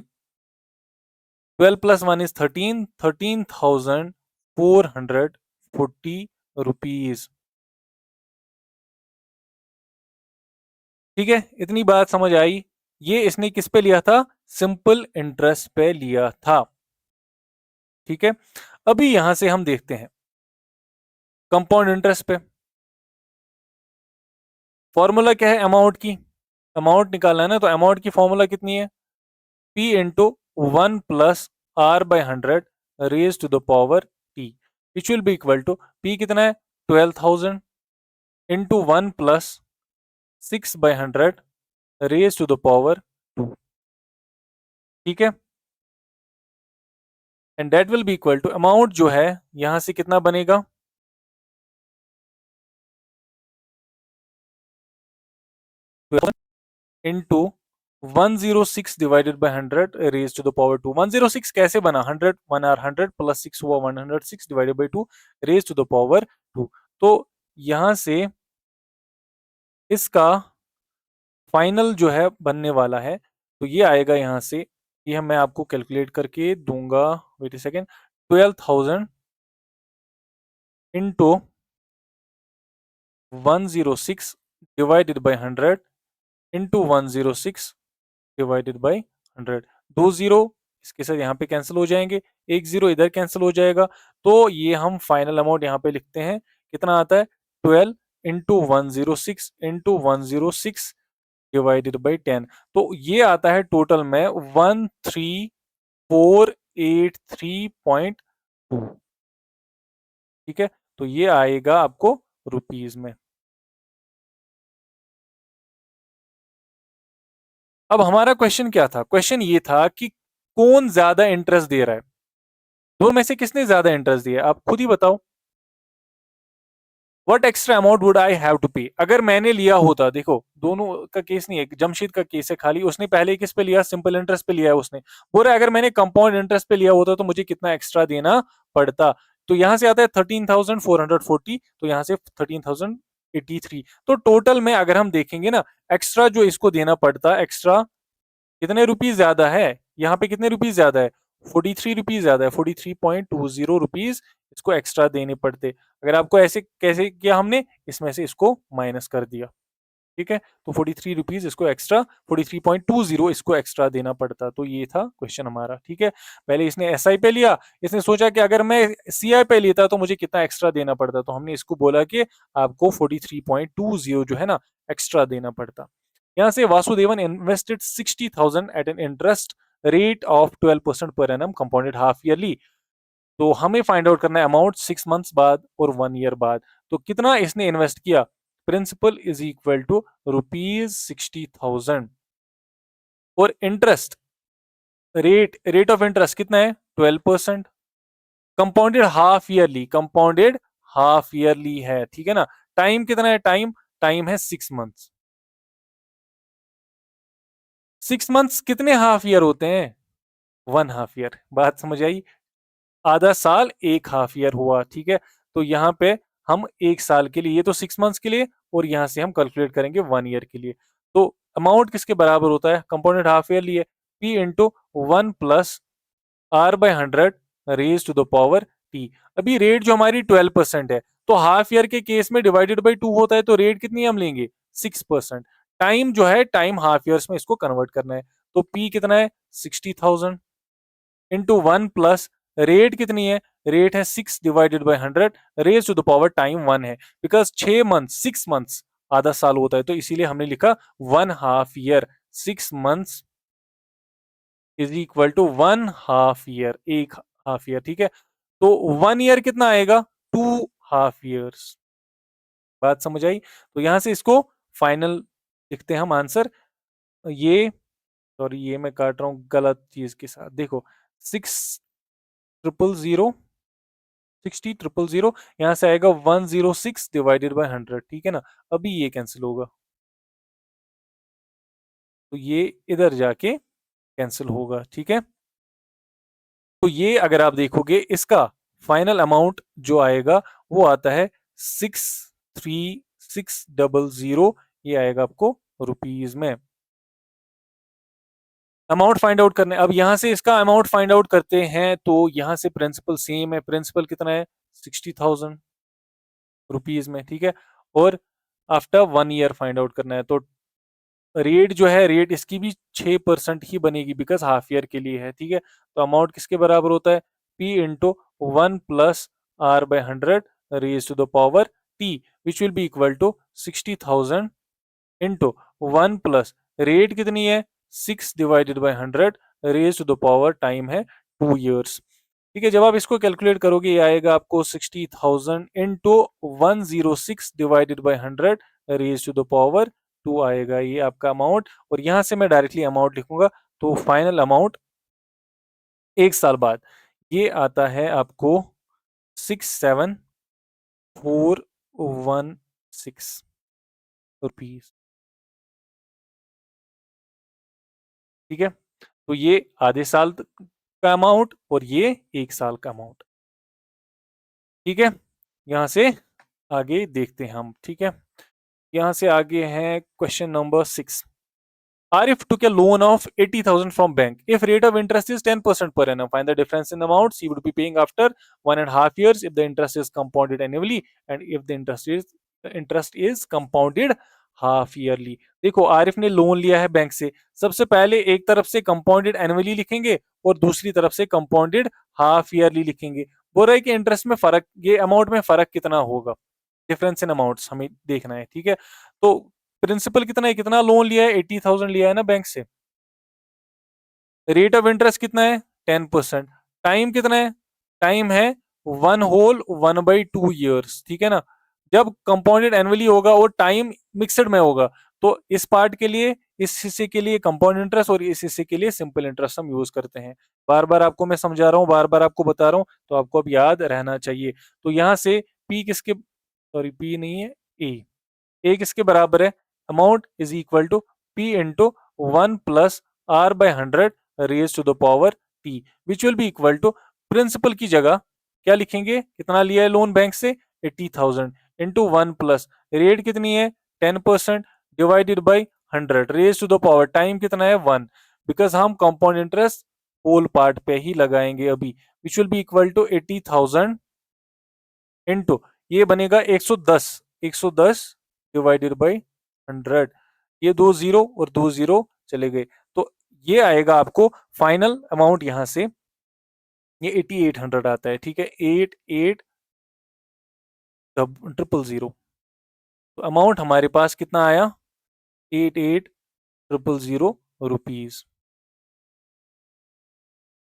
12 प्लस 1 इज 13, 13,440 रुपीज। ठीक है, इतनी बात समझ आई। ये इसने किस पे लिया था, सिंपल इंटरेस्ट पे लिया था। ठीक है, अभी यहां से हम देखते हैं कंपाउंड इंटरेस्ट पे। फॉर्मूला क्या है अमाउंट की, अमाउंट निकालना है ना, तो अमाउंट की फॉर्मूला कितनी है, P into 1 plus R by 100 raise to the power T, which will be equal to P कितना है 12,000 into 1 plus 6 by 100 raise to the power 2। ठीक है, and that will be equal to amount जो है यहां से कितना बनेगा, into 106 divided by 100 raise to the power 2। 106 कैसे बना, 100 1 आर 100 प्लस 6 हुआ 106 divided by 2 raise to the power 2। तो यहां से इसका फाइनल जो है बनने वाला है, तो ये आएगा यहां से, ये मैं आपको कैलकुलेट करके दूंगा, wait a second, 12,000 into 106 divided by 100 into 106 divided by 100। 2 zero इसके साथ यहाँ पे कैंसिल हो जाएंगे, 1 जीरो इधर कैंसिल हो जाएगा। तो ये हम फाइनल अमाउंट यहाँ पे लिखते हैं, कितना आता है 12 इंटू 106 इंटू 106 डिवाइडेड बाई 10। तो ये आता है टोटल में 13,483.2। ठीक है, तो ये आएगा आपको रुपीज में। अब हमारा क्वेश्चन क्या था, क्वेश्चन ये था कि कौन ज्यादा इंटरेस्ट दे रहा है, दो में से किसने ज्यादा इंटरेस्ट दिया, आप खुद ही बताओ। What extra amount would I have to pay, अगर मैंने लिया होता, देखो दोनों का केस नहीं है, जमशेद का केस है खाली, उसने पहले किस पे लिया, सिंपल इंटरेस्ट पे लिया है उसने। बोल रहा है अगर मैंने कंपाउंड इंटरेस्ट पे लिया होता तो मुझे कितना एक्स्ट्रा देना पड़ता। तो यहां से आता है 13,440, तो यहां से 13,083। तो टोटल में अगर हम देखेंगे ना, एक्स्ट्रा जो इसको देना पड़ता, एक्स्ट्रा कितने रुपीज ज्यादा है, यहाँ पे कितने रुपीज ज्यादा है 43 रुपीज ज्यादा है, 43.20 रुपीज इसको एक्स्ट्रा देने पड़ते। अगर आपको ऐसे कैसे किया हमने, इसमें से इसको माइनस कर दिया, ठीक है। तो 43 रुपीज इसको एक्स्ट्रा, 43.20 इसको एक्स्ट्रा देना पड़ता। तो ये था क्वेश्चन हमारा, ठीक है। पहले इसने एसआई पे लिया, इसने सोचा कि अगर मैं सीआई पे लेता तो मुझे कितना एक्स्ट्रा देना पड़ता, तो हमने इसको बोला कि आपको 43.20 जो है ना एक्स्ट्रा देना पड़ता। यहाँ से Vasudevan invested 60,000 at an interest rate of 12% per annum compounded half yearly. तो हमें फाइंड आउट करना है अमाउंट 6 मंथ्स बाद और 1 ईयर बाद। तो कितना इसने इन्वेस्ट किया, प्रिंसिपल इज इक्वल टू ₹60,000 और इंटरेस्ट रेट ऑफ इंटरेस्ट कितना है 12%। Compounded half yearly, compounded half yearly है, ठीक है ना। टाइम कितना है, टाइम टाइम है 6 मंथ्स। 6 मंथ्स कितने हाफ ईयर होते हैं, 1 हाफ ईयर। बात समझ आई, आधा साल एक हाफ ईयर हुआ, ठीक है। तो यहाँ पे हम एक साल के लिए, ये तो 6 मंथ्स के लिए, और यहाँ से हम कैलकुलेट करेंगे 1 ईयर के लिए। तो अमाउंट किसके बराबर होता है, कंपोनेंट हाफ ईयर लिए, P into 1 + r/100 raise to the power T. अभी रेट जो हमारी 12% है, तो हाफ ईयर के केस में डिवाइडेड बाई 2 होता है, तो रेट कितनी हम लेंगे 6%। टाइम जो है, टाइम हाफ ईयर्स में इसको कन्वर्ट करना है, तो पी कितना है 60,000 इंटू 1 + रेट कितनी है, रेट है 6/100 raise to the power time 1 है, बिकॉज 6 मंथ्स 6 मंथ्स आधा साल होता है, तो इसीलिए हमने लिखा 1 half year. 6 months is equal to 1 half year, एक हाफ ईयर, ठीक है। तो 1 ईयर कितना आएगा, 2 हाफ ईयर्स। बात समझ आई। तो यहां से इसको फाइनल लिखते हैं हम आंसर। ये सॉरी, ये मैं काट रहा हूं गलत चीज के साथ, देखो 6,000 60,000 यहाँ से आएगा 106/100, ठीक है ना। अभी ये कैंसिल होगा, तो ये इधर जाके कैंसिल होगा, ठीक है। तो ये अगर आप देखोगे, इसका फाइनल अमाउंट जो आएगा वो आता है 63600, ये आएगा आपको रुपीज में। अमाउंट फाइंड आउट करने, अब यहां से इसका अमाउंट फाइंड आउट करते हैं, तो यहां से प्रिंसिपल सेम है, प्रिंसिपल कितना है 60,000 रुपीज में, ठीक है। और आफ्टर 1 ईयर फाइंड आउट करना है, तो रेट जो है, रेट इसकी भी 6% ही बनेगी, बिकॉज हाफ ईयर के लिए है, ठीक है। तो अमाउंट किसके बराबर होता है, P into 1 + r/100 raise to the power T, which will be equal to 60,000 into 1 + rate कितनी है 6/100 raise to the power time है 2 ईयर्स, ठीक है। जब आप इसको कैलकुलेट करोगे, ये आएगा आपको 60,000 into 106/100 raise to the power 2 आएगा, ये आपका अमाउंट। और यहां से मैं डायरेक्टली अमाउंट लिखूंगा, तो फाइनल अमाउंट एक साल बाद ये आता है आपको 67,416 ठीक है। तो ये आधे साल का अमाउंट और ये एक साल का अमाउंट, ठीक है। यहां से आगे देखते हैं हम, ठीक है। यहाँ से आगे है question number 6। Arif took a loan of 80,000 from bank. If rate of interest is 10% per annum, find the difference in amounts he would be paying after 1.5 years if the interest is compounded annually and if the interest is compounded half yearly. देखो, आरिफ ने loan लिया है bank से, सबसे पहले एक तरफ से कंपाउंडेड एनुअली लिखेंगे और दूसरी तरफ से कंपाउंडेड हाफ ईयरली लिखेंगे। बोल रहा है कि इंटरेस्ट में फर्क, ये अमाउंट में फर्क कितना होगा, डिफरेंस इन अमाउंट्स हमें देखना है, ठीक है। तो प्रिंसिपल कितना है, कितना लोन लिया है 80,000 लिया है ना बैंक से, रेट ऑफ इंटरेस्ट कितना है 10%, टाइम कितना है, टाइम है 1/2 ईयर्स, ठीक है ना। जब कंपाउंडेड एनुअली होगा और टाइम मिक्सड में होगा, तो इस पार्ट के लिए, इस हिस्से के लिए कंपाउंड इंटरेस्ट और इस हिस्से के लिए सिंपल इंटरेस्ट हम यूज करते हैं। बार बार आपको मैं समझा रहा हूँ, बार बार आपको बता रहा हूँ, तो आपको अब याद रहना चाहिए। तो यहां से पी किसके, सॉरी पी नहीं है, ए किसके बराबर है, amount is equal to P into 1 + r/100 raise to the power T, which will be equal to, principal की जगह क्या लिखेंगे, कितना लिया है लोन बैंक से 80,000 इंटू 1 + रेट कितनी है 10% divided by 100 raise to the power time कितना है 1, बिकॉज हम कंपाउंड इंटरेस्ट होल पार्ट पे ही लगाएंगे अभी, which will be equal to 80,000 into ये बनेगा 110, 110 डिवाइडेड बाई 100, ये 2 जीरो और 2 जीरो चले गए, तो ये आएगा आपको फाइनल अमाउंट यहां से, ये 8800 आता है, ठीक है, 88,000, तो अमाउंट हमारे पास कितना आया, 88,000 रुपीज।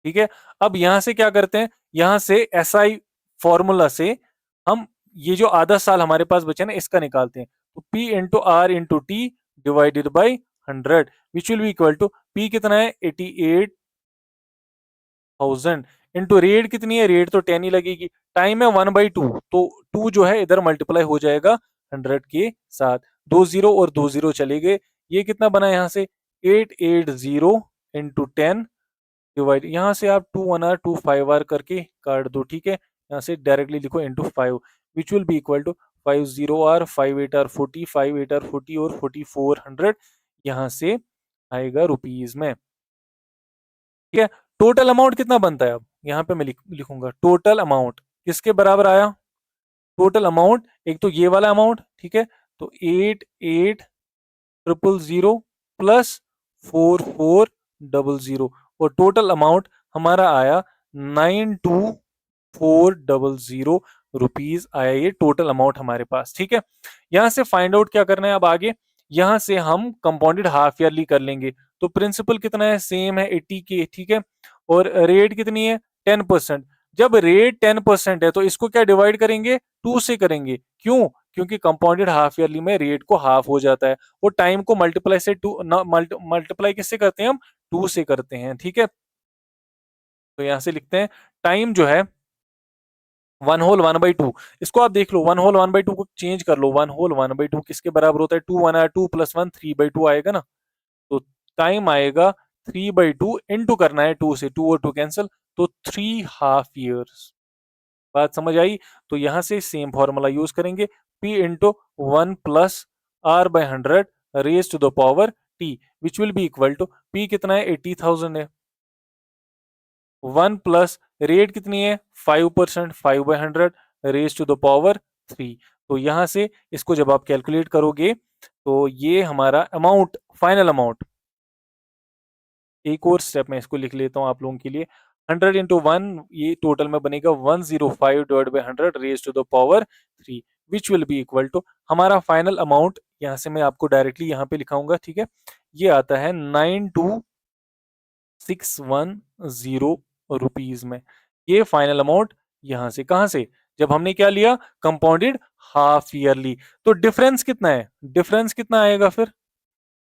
ठीक है, अब यहां से क्या करते हैं, यहां से एसआई फॉर्मूला से हम ये जो आधा साल हमारे पास बचे ना इसका निकालते हैं, तो P into R into T divided by 100 which will be equal to P कितना है 88,000 इंटू रेट कितनी है, रेट तो 10 ही लगेगी, टाइम है 1/2, तो 2 जो है इधर मल्टीप्लाई हो जाएगा 100 के साथ, 2 जीरो और 2 जीरो चले गए, ये कितना बना यहाँ से 880 इंटू 10 डिवाइड, यहाँ से आप 2 1 r 2 5 r करके काट दो, ठीक है, यहाँ से डायरेक्टली लिखो into 5 which will be equal to 50 r 5 8 r 40 5 8 r 40 और 4400 यहाँ से आएगा रुपीज में। ठीक है, टोटल अमाउंट कितना बनता है, अब यहाँ पे मैं लिखूंगा टोटल अमाउंट किसके बराबर आया, टोटल अमाउंट एक तो ये वाला अमाउंट, ठीक है, तो 88,000 प्लस 4400 और टोटल अमाउंट हमारा आया 92,400 रुपीज आया, ये टोटल अमाउंट हमारे पास। ठीक है, यहां से फाइंड आउट क्या करना है अब आगे, यहां से हम कंपाउंडेड हाफ ईयरली कर लेंगे, तो प्रिंसिपल कितना है सेम है 80 के, ठीक है, और रेट कितनी है 10%, जब रेट 10% है तो इसको क्या डिवाइड करेंगे 2 से करेंगे, क्यों, क्योंकि कंपाउंडेड हाफ ईयरली में रेट को हाफ हो जाता है, वो टाइम को मल्टीप्लाई से टू मल्टीप्लाई किससे करते हैं हम 2 से करते हैं। ठीक है, तो यहां से लिखते हैं टाइम जो है 1/2, इसको आप देख लो 1/2 को चेंज कर लो, 1/2 किसके बराबर होता है 2 1 r 2 + 1 3/2 आएगा ना, तो टाइम आएगा 3/2 इंटू करना है 2 से, 2 और 2 कैंसिल, तो 3 हाफ ईयर्स। बात समझ आई, तो यहां से सेम फॉर्मूला यूज करेंगे, P into 1 + r/100 raise to the power t which will be equal to P कितना है 80,000 है, 1 प्लस रेट कितनी है 5%, 5/100 रेज टू द पावर 3, तो यहां से इसको जब आप कैलकुलेट करोगे तो ये हमारा अमाउंट फाइनल अमाउंट, एक और स्टेप मैं इसको लिख लेता हूं आप लोगों के लिए, 100 इंटू 1 ये टोटल में बनेगा 105 divide by 100 raise to the power 3 which will be equal to हमारा फाइनल अमाउंट, यहां से मैं आपको डायरेक्टली यहां पे लिखाऊंगा, ठीक है, ये आता है 92,610 रुपीज में, ये फाइनल अमाउंट यहां से, कहां से, जब हमने क्या लिया कंपाउंडेड हाफ ईयरली, तो डिफरेंस कितना है, डिफरेंस कितना आएगा फिर,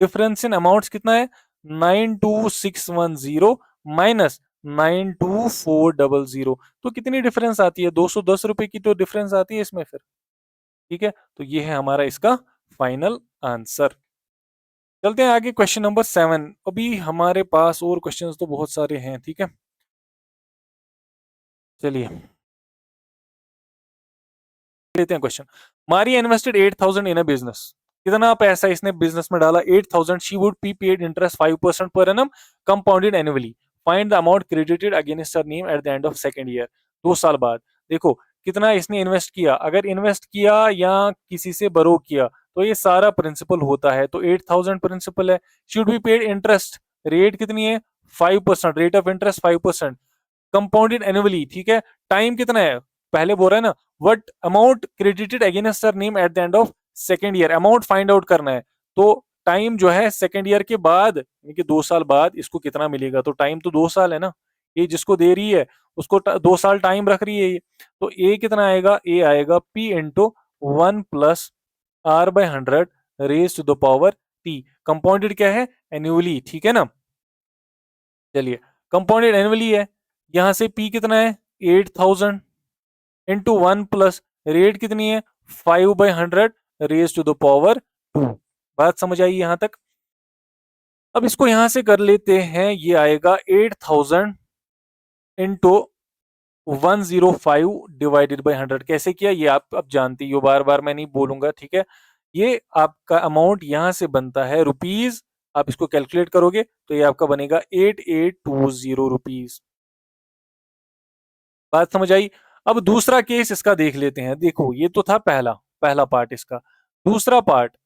डिफरेंस इन अमाउंट्स कितना है 92,610 माइनस 92,400, तो कितनी डिफरेंस आती है 210 रुपए की तो डिफरेंस आती है इसमें फिर। ठीक है, तो ये है हमारा इसका फाइनल आंसर। चलते हैं आगे क्वेश्चन नंबर 7, अभी हमारे पास और क्वेश्चंस तो बहुत सारे हैं, ठीक है, चलिए लेते हैं question. Maria invested 8,000 in a business, कितना पैसा इसने बिजनेस में डाला 8,000, she would be paid interest 5% पर annum compounded annually, find the amount credited against her name at the end of second year, 2 साल बाद। देखो कितना इसने इन्वेस्ट किया, अगर इन्वेस्ट किया या किसी से बरो किया तो ये सारा प्रिंसिपल होता है, तो 8,000 प्रिंसिपल है, should be paid interest, rate कितनी है 5%, rate of interest 5%, compounded annually, ठीक है, टाइम कितना है, पहले बोल रहा है ना what amount credited against her name at the end of second year, amount find out करना है, तो टाइम जो है सेकेंड ईयर के बाद यानी कि 2 साल बाद इसको कितना मिलेगा, तो टाइम तो 2 साल है ना, ये जिसको दे रही है उसको 2 साल टाइम रख रही है ये, तो ए कितना आएगा, ए आएगा P into 1 + r/100 raise to the power T, compounded क्या है एनुअली, ठीक है ना, चलिए कंपाउंडेड एनुअली है, यहां से P कितना है 8,000 इंटू 1 प्लस रेट कितनी है 5/100 रेज टू द पावर 2, बात समझ आई यहां तक। अब इसको यहां से कर लेते हैं, ये आएगा 8,000 इंटू 105 डिवाइडेड बाई 100, कैसे किया ये आप अब जानती हो, बार बार मैं नहीं बोलूंगा, ठीक है, ये आपका अमाउंट यहां से बनता है रुपीज, आप इसको कैलकुलेट करोगे तो ये आपका बनेगा 8820 रुपीज, बात समझ आई। अब दूसरा केस इसका देख लेते हैं। देखो ये तो था पहला पहला पार्ट इसका। दूसरा पार्ट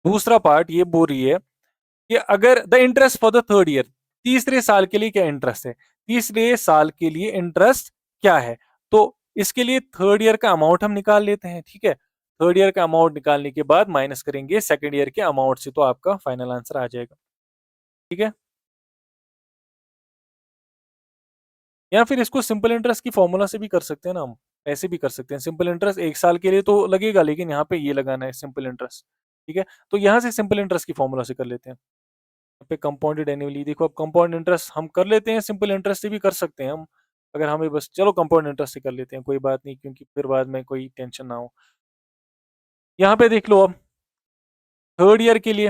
दूसरा पार्ट ये बोल रही है कि अगर the interest for the third year, तीसरे साल के लिए क्या इंटरेस्ट है, तीसरे साल के लिए इंटरेस्ट क्या है। तो इसके लिए थर्ड ईयर का अमाउंट हम निकाल लेते हैं, ठीक है। थर्ड ईयर का अमाउंट निकालने के बाद माइनस करेंगे सेकंड ईयर के अमाउंट से, तो आपका फाइनल आंसर आ जाएगा, ठीक है। या फिर इसको सिंपल इंटरेस्ट की फॉर्मूला से भी कर सकते हैं ना हम, ऐसे भी कर सकते हैं। सिंपल इंटरेस्ट एक साल के लिए तो लगेगा, लेकिन यहाँ पे ये लगाना है सिंपल इंटरेस्ट, ठीक है। तो यहाँ से सिंपल इंटरेस्ट की फॉर्मूला से कर लेते हैं। यहाँ पे कंपाउंडेड एनुअली, देखो अब कंपाउंड इंटरेस्ट हम कर लेते हैं, सिंपल इंटरेस्ट से भी कर सकते हैं हम, अगर हमें बस, चलो कंपाउंड इंटरेस्ट से कर लेते हैं, कोई बात नहीं, क्योंकि फिर बाद में कोई टेंशन ना हो। यहाँ पे देख लो अब थर्ड ईयर के लिए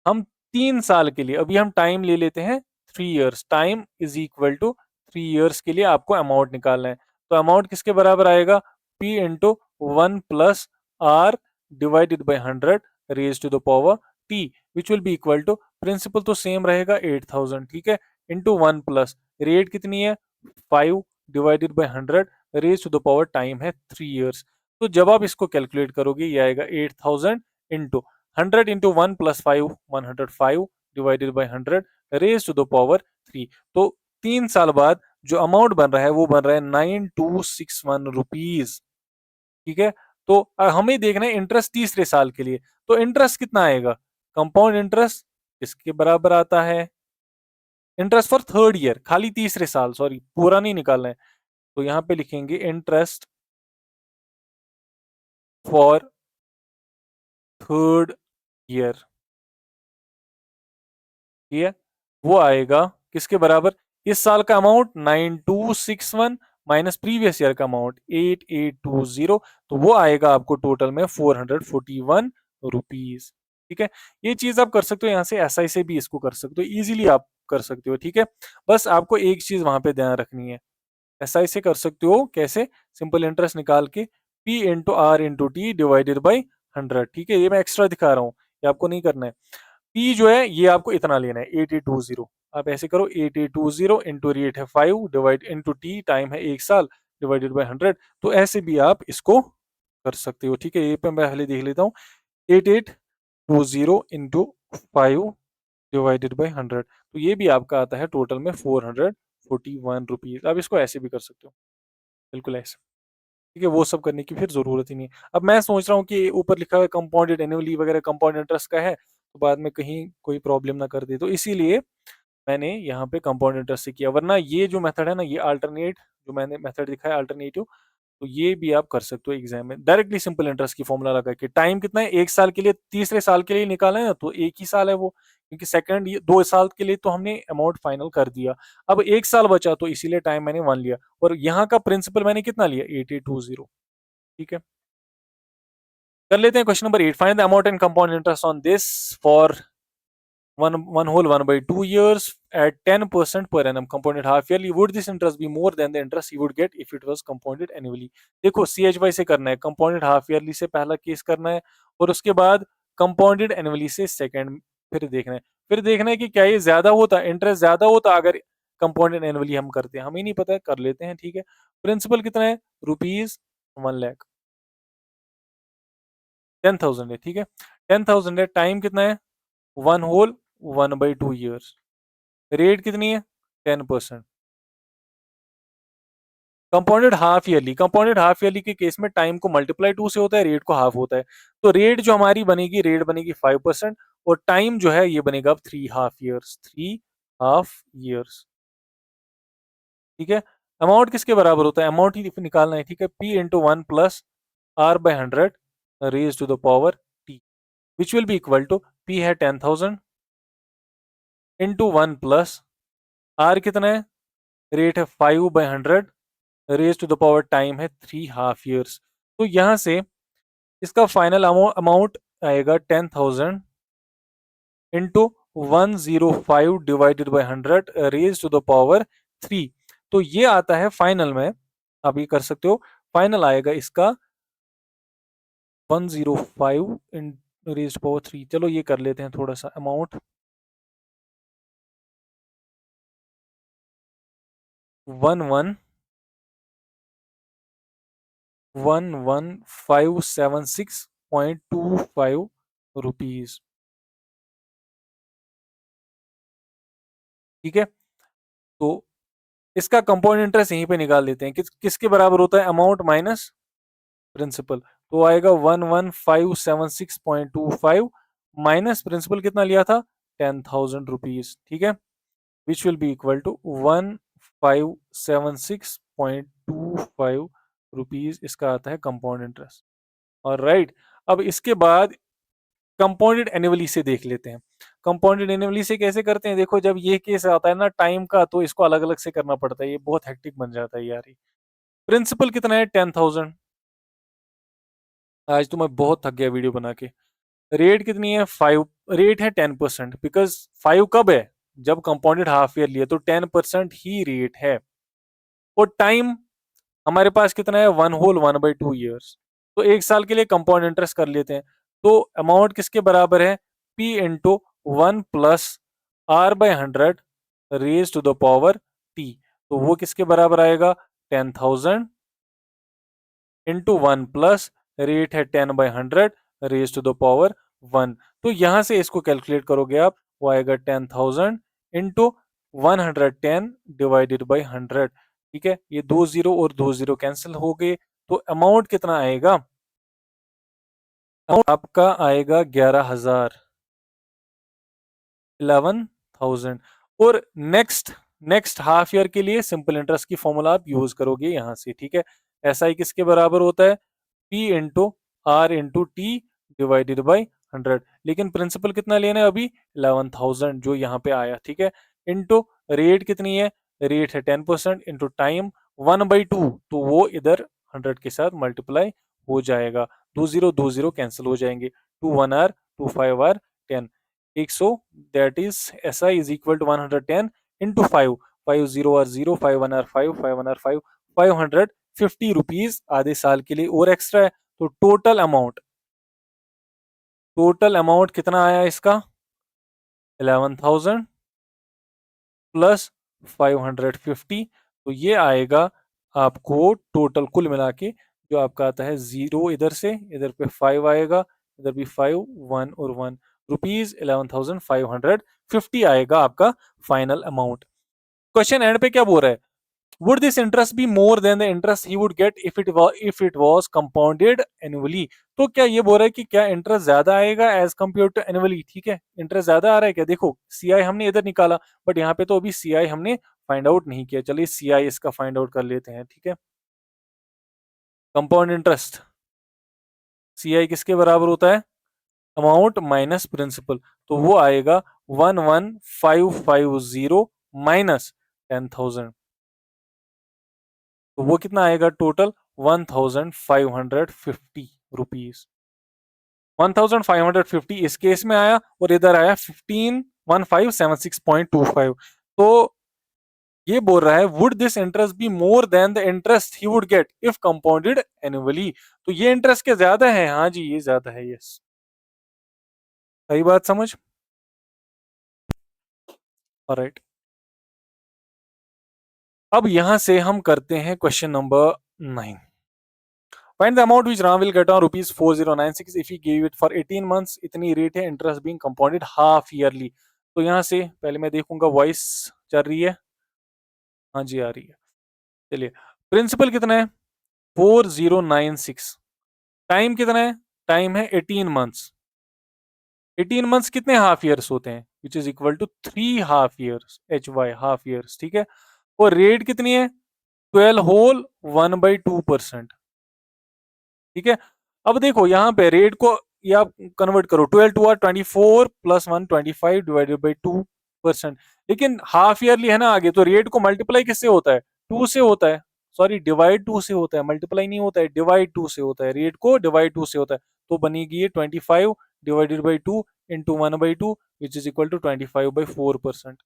हम 3 साल के लिए, अभी हम टाइम ले लेते हैं 3 years, time is equal to 3 years के लिए आपको अमाउंट निकालना है। तो अमाउंट किसके बराबर आएगा, P into 1 + R divided by 100 raise to the power T, which will be equal to, principal तो सेम रहेगा 8000, ठीक है, इंटू 1 + रेट कितनी है 5 divided by 100 raise to the power time है 3 इयर्स। तो जब आप इसको कैलकुलेट करोगे ये आएगा 8000 into 100 into 1 + 5 105 divided by 100 raise to the power 3। तो 3 साल बाद जो अमाउंट बन रहा है वो बन रहा है 9261 रुपीज, ठीक है। तो हमें देखना है इंटरेस्ट तीसरे साल के लिए, तो इंटरेस्ट कितना आएगा, कंपाउंड इंटरेस्ट इसके बराबर आता है, इंटरेस्ट फॉर थर्ड ईयर, खाली तीसरे साल, सॉरी पूरा नहीं निकालना है। तो यहाँ पे लिखेंगे इंटरेस्ट फॉर थर्ड ईयर, ठीक है, वो आएगा किसके बराबर, इस साल का अमाउंट 9261 माइनस प्रीवियस ईयर का अमाउंट 8820, तो वो आएगा आपको टोटल में 441 रुपीज, ठीक है। ये चीज आप कर सकते हो, यहाँ से एसआई से भी इसको कर सकते हो, इजीली आप कर सकते हो, ठीक है। बस आपको एक चीज वहां पे ध्यान रखनी है, एसआई से कर सकते हो कैसे, सिंपल इंटरेस्ट निकाल के P into R into T divided by 100, ठीक है। ये मैं एक्स्ट्रा दिखा रहा हूँ, ये आपको नहीं करना है। P जो है ये आपको इतना लेना है 8820, आप ऐसे करो 8820 इंटू रेट है 5 डिवाइड इंटू टी टाइम है 1 साल डिवाइडेड बाई 100, तो ऐसे भी आप इसको कर सकते हो, ठीक है। ये पे मैं पहले देख लेता हूँ, 8820 इंटू 5 डिवाइडेड बाई 100, तो ये भी आपका आता है टोटल में 441 रुपीज। आप इसको ऐसे भी कर सकते हो, बिल्कुल ऐसे, ठीक है। वो सब करने की फिर जरूरत ही नहीं है। अब मैं सोच रहा हूँ कि ऊपर लिखा हुआ कंपाउंडेड एनुअली वगैरह कंपाउंड इंटरेस्ट का है, तो बाद में कहीं कोई प्रॉब्लम ना कर दे, तो इसीलिए मैंने यहाँ पे कंपाउंड इंटरेस्ट से किया, वरना ये जो मेथड है ना, ये अल्टरनेट जो मैंने मेथड दिखाया अल्टरनेटिव, तो ये भी आप कर सकते हो एग्जाम में डायरेक्टली सिंपल इंटरेस्ट की फॉर्मूला लगा के। टाइम कितना है, 1 साल के लिए, तीसरे साल के लिए निकाला है ना, तो 1 ही साल है वो, क्योंकि सेकंड 2 साल के लिए तो हमने अमाउंट फाइनल कर दिया। अब 1 साल बचा, तो इसीलिए टाइम मैंने 1 लिया, और यहाँ का प्रिंसिपल मैंने कितना लिया 8820, ठीक है। कर लेते हैं question number 8, find the amount and compound interest on this for one whole 1/2 years at 10% per annum compounded half yearly, would this interest be more than the interest you would get if it was compounded annually। देखो CHY से करना है, compounded half yearly से पहला case करना है, और उसके बाद कंपाउंडेड एनुअली से सेकंड, फिर देखना है कि क्या ये ज्यादा होता, इंटरेस्ट ज्यादा होता अगर कंपाउंडेड एनुअली हम करते हैं, हमें नहीं पता है, कर लेते हैं, ठीक है। प्रिंसिपल कितना है, रुपीज 1 लाख, 10,000 है, ठीक है, 10,000 है, टाइम कितना है 1/2 ईयर्स, रेट कितनी है 10%। कंपाउंडेड हाफ ईयरली के केस में टाइम को मल्टीप्लाई 2 से होता है, रेट को हाफ होता है, तो रेट जो हमारी बनेगी, रेट बनेगी 5%, और टाइम जो है ये बनेगा अब 3 हाफ ईयर्स, ठीक है। अमाउंट किसके बराबर होता है, अमाउंट ही निकालना है, ठीक है। P into 1 + R/100 raise to the power T, which will be equal to, P है 10,000 इंटू 1 + R कितना है, रेट है 5/100 raise to the power time है 3 हाफ ईयर्स। तो यहां से इसका फाइनल अमाउंट आएगा 10,000 into 105 divided by 100 raise to the power 3, तो ये आता है फाइनल में, आप ये कर सकते हो, फाइनल आएगा इसका 105 इन रेज टू पावर 3। चलो ये कर लेते हैं थोड़ा सा अमाउंट, 11 11,576.25 रुपीज। ठीक है, तो इसका कंपाउंड इंटरेस्ट यहीं पे निकाल लेते हैं। किसके बराबर होता है? Amount minus principal. तो आएगा 11,576.25 माइनस प्रिंसिपल कितना लिया था? 10,000 रुपीज। ठीक है, which will be equal to 1576.25 rupees. इसका आता है कंपाउंड इंटरेस्ट। और राइट, अब इसके बाद कंपाउंडेड एनुअली से देख लेते हैं। कंपाउंडेड एनुअली से कैसे करते हैं? देखो, जब ये केस आता है ना टाइम का, तो इसको अलग अलग से करना पड़ता है। ये बहुत हेक्टिक बन जाता है यार। प्रिंसिपल कितना है? 10,000। आज तो मैं बहुत थक गया वीडियो बना के। रेट कितनी है? 5। रेट है 10%, बिकॉज 5 कब है? जब कंपाउंडेड हाफ ईयर लिए, तो 10% ही रेट है। और टाइम हमारे पास कितना है? 1/2 ईयर्स। तो 1 साल के लिए कंपाउंड इंटरेस्ट कर लेते हैं। तो अमाउंट किसके बराबर है? P into 1 + R/100 raise to the power T। तो वो किसके बराबर आएगा? 10,000 इंटू 1 + रेट है 10/100 रेज टू द पावर 1। तो यहां से इसको कैलकुलेट करोगे आप, वो आएगा 10,000 इंटू 110 डिवाइडेड बाई 100। ठीक है, ये 2 जीरो और 2 जीरो कैंसिल हो गए। तो अमाउंट कितना आएगा? आपका आएगा 11,000, 11,000। और नेक्स्ट नेक्स्ट हाफ ईयर के लिए सिंपल इंटरेस्ट की फॉर्मूला आप यूज करोगे यहां से। ठीक है, एसआई किसके बराबर होता है? P into R into T divided by 100। लेकिन प्रिंसिपल कितना लेना है अभी? 11,000 जो यहाँ पे आया। ठीक है, इंटू रेट कितनी है? रेट है 10% इंटू टाइम 1/2, तो वो इधर 100 के साथ मल्टीप्लाई हो जाएगा। 2 जीरो कैंसिल हो जाएंगे। 2 1 are 2 5 are 10। 100, that is SI is equal to 110 into 5। 5 0 are 0, 5 1 are 5, 5 1 are 5, 550 rupees आधे साल के लिए और एक्स्ट्रा है। तो टोटल अमाउंट कितना आया इसका? 11,000 प्लस 550। तो ये आएगा आपको टोटल कुल मिला के, जो आपका आता है 0 इधर से, इधर पे 5 आएगा, इधर भी 5, 1 और 1 रुपीज 11,550 आएगा आपका फाइनल अमाउंट। क्वेश्चन एंड पे क्या बोल रहा है? Would this interest be more than the interest he would get if it was compounded annually? तो क्या ये बोल रहा है कि क्या इंटरेस्ट ज्यादा आएगा एज कम्पेयर टू एनुअली? ठीक है, इंटरेस्ट ज्यादा आ रहा है क्या? देखो, सीआई हमने इधर निकाला, बट यहाँ पे तो अभी सीआई हमने फाइंड आउट नहीं किया। चलिए सीआई इसका फाइंड आउट कर लेते हैं। ठीक है, कंपाउंड इंटरेस्ट सीआई किसके बराबर होता है? Amount minus principal. तो वो आएगा 11,550 माइनस 10,000। तो वो कितना आएगा टोटल? 1,550 रुपीज। 1,550 इस केस में आया, और इधर आया 15,1576.25। तो ये बोल रहा है would this interest be more than the interest he would get if compounded annually? तो ये इंटरेस्ट के ज्यादा है। हाँ जी, ये ज्यादा है। यस, सही बात समझ। ऑलराइट, अब यहां से हम करते हैं question number 9। Find the amount which Ram will get on rupees 4096 if he gave it for 18 months. इतनी रेट है, interest being compounded half yearly. तो यहाँ से पहले मैं देखूंगा वॉइस चल रही है। हाँ जी, आ रही है। चलिए, प्रिंसिपल कितना है? 4096। टाइम कितना है? टाइम है 18 मंथ्स। 18 मंथ्स कितने हाफ ईयर्स होते हैं? Which is equal to 3 half years, HY half years. ठीक है, और रेट कितनी है? 12 होल 1/2%। ठीक है, अब देखो यहाँ पे रेट को ये आप कन्वर्ट करो। 12 2 24 प्लस 125 डिवाइडेड बाई 2%। लेकिन हाफ ईयरली है ना आगे, तो रेट को मल्टीप्लाई किससे होता है? 2 से होता है। सॉरी, डिवाइड 2 से होता है, मल्टीप्लाई नहीं होता है, डिवाइड 2 से होता है। रेट को डिवाइड 2 से होता है। तो बनेगी ये 25 divided by 2 into 1/2 which is equal to 25/4%।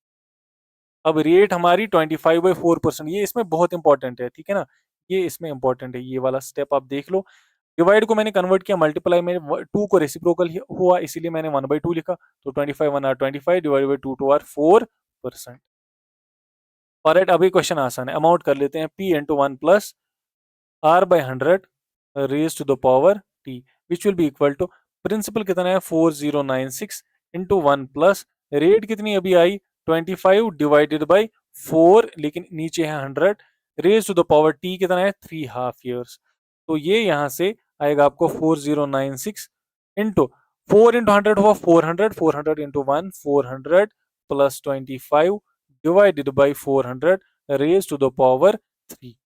अब रेट हमारी 25/4%। ये इसमें बहुत इंपॉर्टेंट है। ठीक है ना, ये इसमें इंपॉर्टेंट है। ये वाला स्टेप आप देख लो। डिवाइड को मैंने कन्वर्ट किया, मल्टीप्लाई में 2 को रेसिप्रोकल हुआ, इसीलिए मैंने 1/2 लिखा। तो 25 1 आर 25 डिवाइड बाई 2 2 आर 4%। और अभी क्वेश्चन आसान है, अमाउंट कर लेते हैं। P into 1 + R/100 raise to the power T which will be equal to principal कितना है 4096 इंटू 1 प्लस रेट कितनी अभी आई 25 डिवाइडेड बाई 4 लेकिन नीचे है 100 raise to the power T कितना है 3.5 years। तो ये यहां से आएगा आपको 4096 इंटू 4 into 100 हुआ 400 400 into 1 400 plus 25 divided by 400 raise to the power 3। ठीक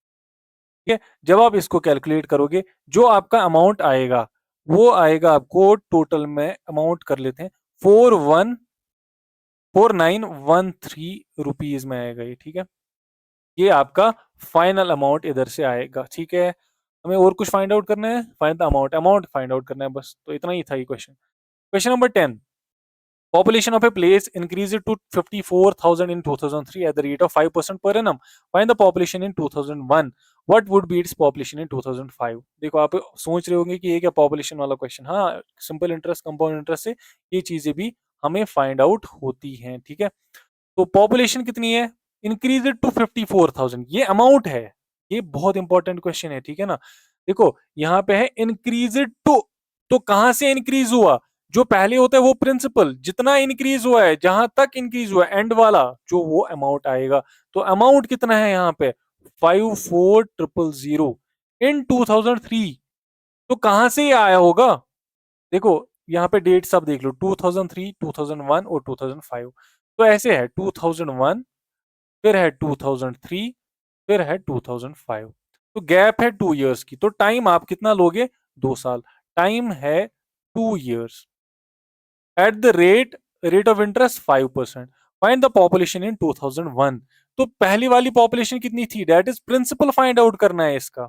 है, जब आप इसको कैलकुलेट करोगे जो आपका अमाउंट आएगा वो आएगा आपको टोटल में अमाउंट कर लेते हैं 4913 रुपीज में आएगा ये। ठीक है, ये आपका फाइनल अमाउंट इधर से आएगा। ठीक है, हमें और कुछ फाइंड आउट करना है, find the amount, amount find out करना है बस। तो इतना ही था ये question. Question number 10, population of a place increased to 54,000 in 2003 at the rate of 5% per annum. Find the population in 2001. What would be its population in 2005? देखो आप सोच रहे होंगे कि ये क्या पॉपुलेशन वाला क्वेश्चन। हाँ, सिंपल इंटरेस्ट कंपाउंड इंटरेस्ट से ये चीजें भी हमें फाइंड आउट होती हैं। ठीक है, तो पॉपुलेशन कितनी है, इंक्रीज टू 54,000, ये अमाउंट है। ये बहुत इंपॉर्टेंट क्वेश्चन है। ठीक है ना, देखो यहाँ पे है इंक्रीज टू, तो कहां से इंक्रीज हुआ, जो पहले होता है वो प्रिंसिपल जितना इंक्रीज हुआ है, जहां तक इंक्रीज हुआ है एंड वाला जो वो अमाउंट आएगा। तो अमाउंट कितना है यहाँ पे 54,000 इन 2003। तो कहां से ये आया होगा, देखो यहाँ पे डेट सब देख लो 2003 2001 और 2005। तो ऐसे है 2001 फिर है 2003 फिर है 2005। तो गैप है 2 years की। तो टाइम आप कितना लोगे, 2 साल। टाइम है 2 years at the rate of interest 5%। Find the population in 2001। तो पहली वाली पॉपुलेशन कितनी थी, that is principal find out करना है इसका।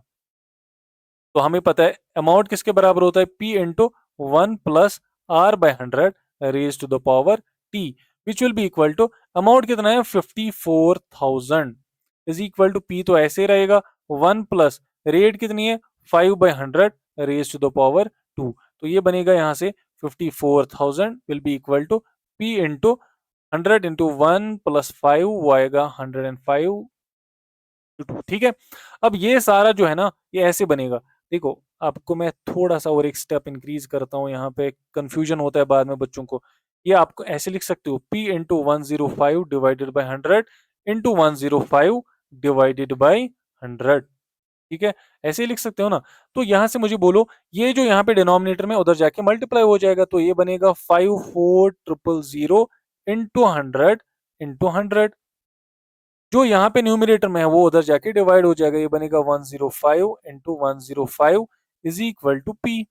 तो हमें पता है अमाउंट किसके बराबर होता है, P into 1 plus R by 100 raise to the power T which will be equal to amount कितना है 54,000 इज इक्वल टू P, तो ऐसे रहेगा 1 प्लस रेट कितनी है 5/100 रेज टू द पावर 2। तो ये बनेगा यहाँ से 54,000 will be equal to P into 100 into 1 plus 5 वो आएगा 105 2। ठीक है, अब ये सारा जो है ना ये ऐसे बनेगा। देखो आपको मैं थोड़ा सा और एक स्टेप इंक्रीज करता हूँ, यहाँ पे कंफ्यूजन होता है बाद में बच्चों को। ये आपको ऐसे लिख सकते हो P into 105 divided by 100 into 105 divided by 100। ठीक है, ऐसे ही लिख सकते हो ना। तो यहाँ से मुझे बोलो ये जो यहाँ पे डिनोमिनेटर में उधर जाके मल्टीप्लाई हो जाएगा, तो ये बनेगा 54,000 इंटू 100 इंटू 100। जो यहाँ पे न्यूमिनेटर में है वो उधर जाके डिवाइड हो जाएगा, ये बनेगा 105 into 105 is equal to P।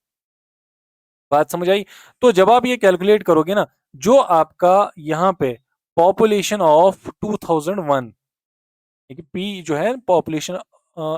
बात समझ आई। तो जब आप ये कैलकुलेट करोगे ना, जो आपका यहाँ पे पॉपुलेशन ऑफ 2001, ठीक है, P जो है पॉपुलेशन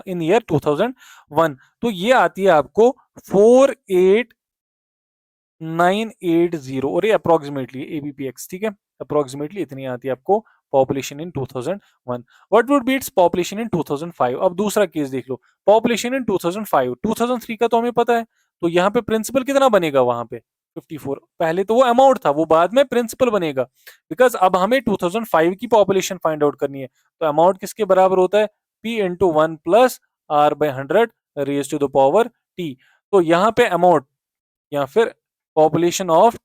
इन ईयर 2001, तो ये आती है आपको 48,980 और ये अप्रोक्सीमेटली ABPX। ठीक है, अप्रोक्सीमेटली इतनी आती है आपको population in 2001। What would be its population in 2005। अब दूसरा केस देख लो, पॉपुलेशन इन 2005, 2003 का तो हमें पता है। तो यहाँ पे प्रिंसिपल कितना बनेगा वहां पे 54। पहले तो वो अमाउंट था, वो बाद में प्रिंसिपल बनेगा, बिकॉज अब हमें 2005 की पॉपुलेशन फाइंड आउट करनी है। तो अमाउंट किसके बराबर होता है P into 1 plus R by 100 raise to the power T। तो यहाँ पे अमाउंट या फिर population of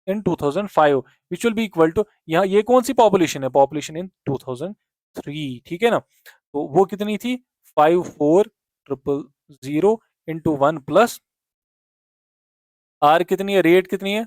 in 2005 which will be equal to, यहाँ ये कौन सी पॉपुलेशन है, पॉपुलेशन इन 2003। ठीक है ना, तो वो कितनी थी 54,000 इंटू 1 प्लस आर कितनी है, रेट कितनी है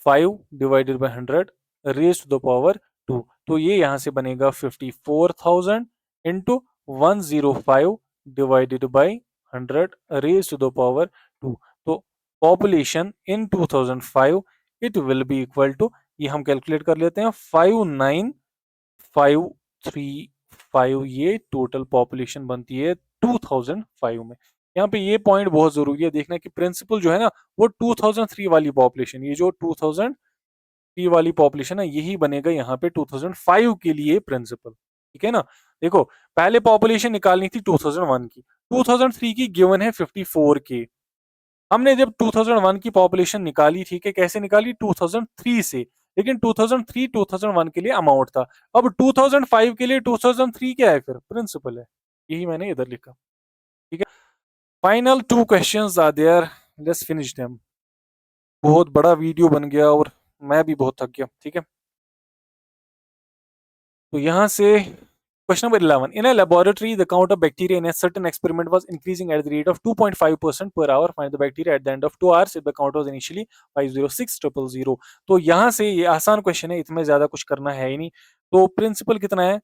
5 divided by 100 raise to the power 2। तो ये यहां से बनेगा 54,000 into 105 divided by 100 raise to the power 2। तो population in 2005 it will be equal to, ये हम कैलकुलेट कर लेते हैं 59,535, ये टोटल पॉपुलेशन बनती है 2005 में। यहाँ पे ये पॉइंट बहुत जरूरी है देखना कि प्रिंसिपल जो है ना वो 2003 वाली पॉपुलेशन, ये जो 2003 वाली पॉपुलेशन है यही बनेगा यहाँ पे 2005 के लिए प्रिंसिपल। ठीक है ना, देखो पहले पॉपुलेशन निकालनी थी 2001 की, 2003 की गिवन है 54 के। हमने जब 2001 की पॉपुलेशन निकाली, ठीक है, कैसे निकाली 2003 से, लेकिन 2003 2001 के लिए अमाउंट था। अब 2005 के लिए 2003 क्या है, फिर प्रिंसिपल है, यही मैंने इधर लिखा। ठीक है, final 2 questions are there, let's finish them. बहुत बड़ा वीडियो बन गया और मैं भी बहुत थक गया, ठीक है। तो यहाँ से question number 11, in a laboratory the count of bacteria in a certain experiment was increasing at the rate of 2.5% per hour, find the bacteria at the end of 2 hours if the count was initially 506000। तो यहाँ से ये आसान question है, इसमें ज्यादा कुछ करना है ही नहीं। तो प्रिंसिपल कितना है,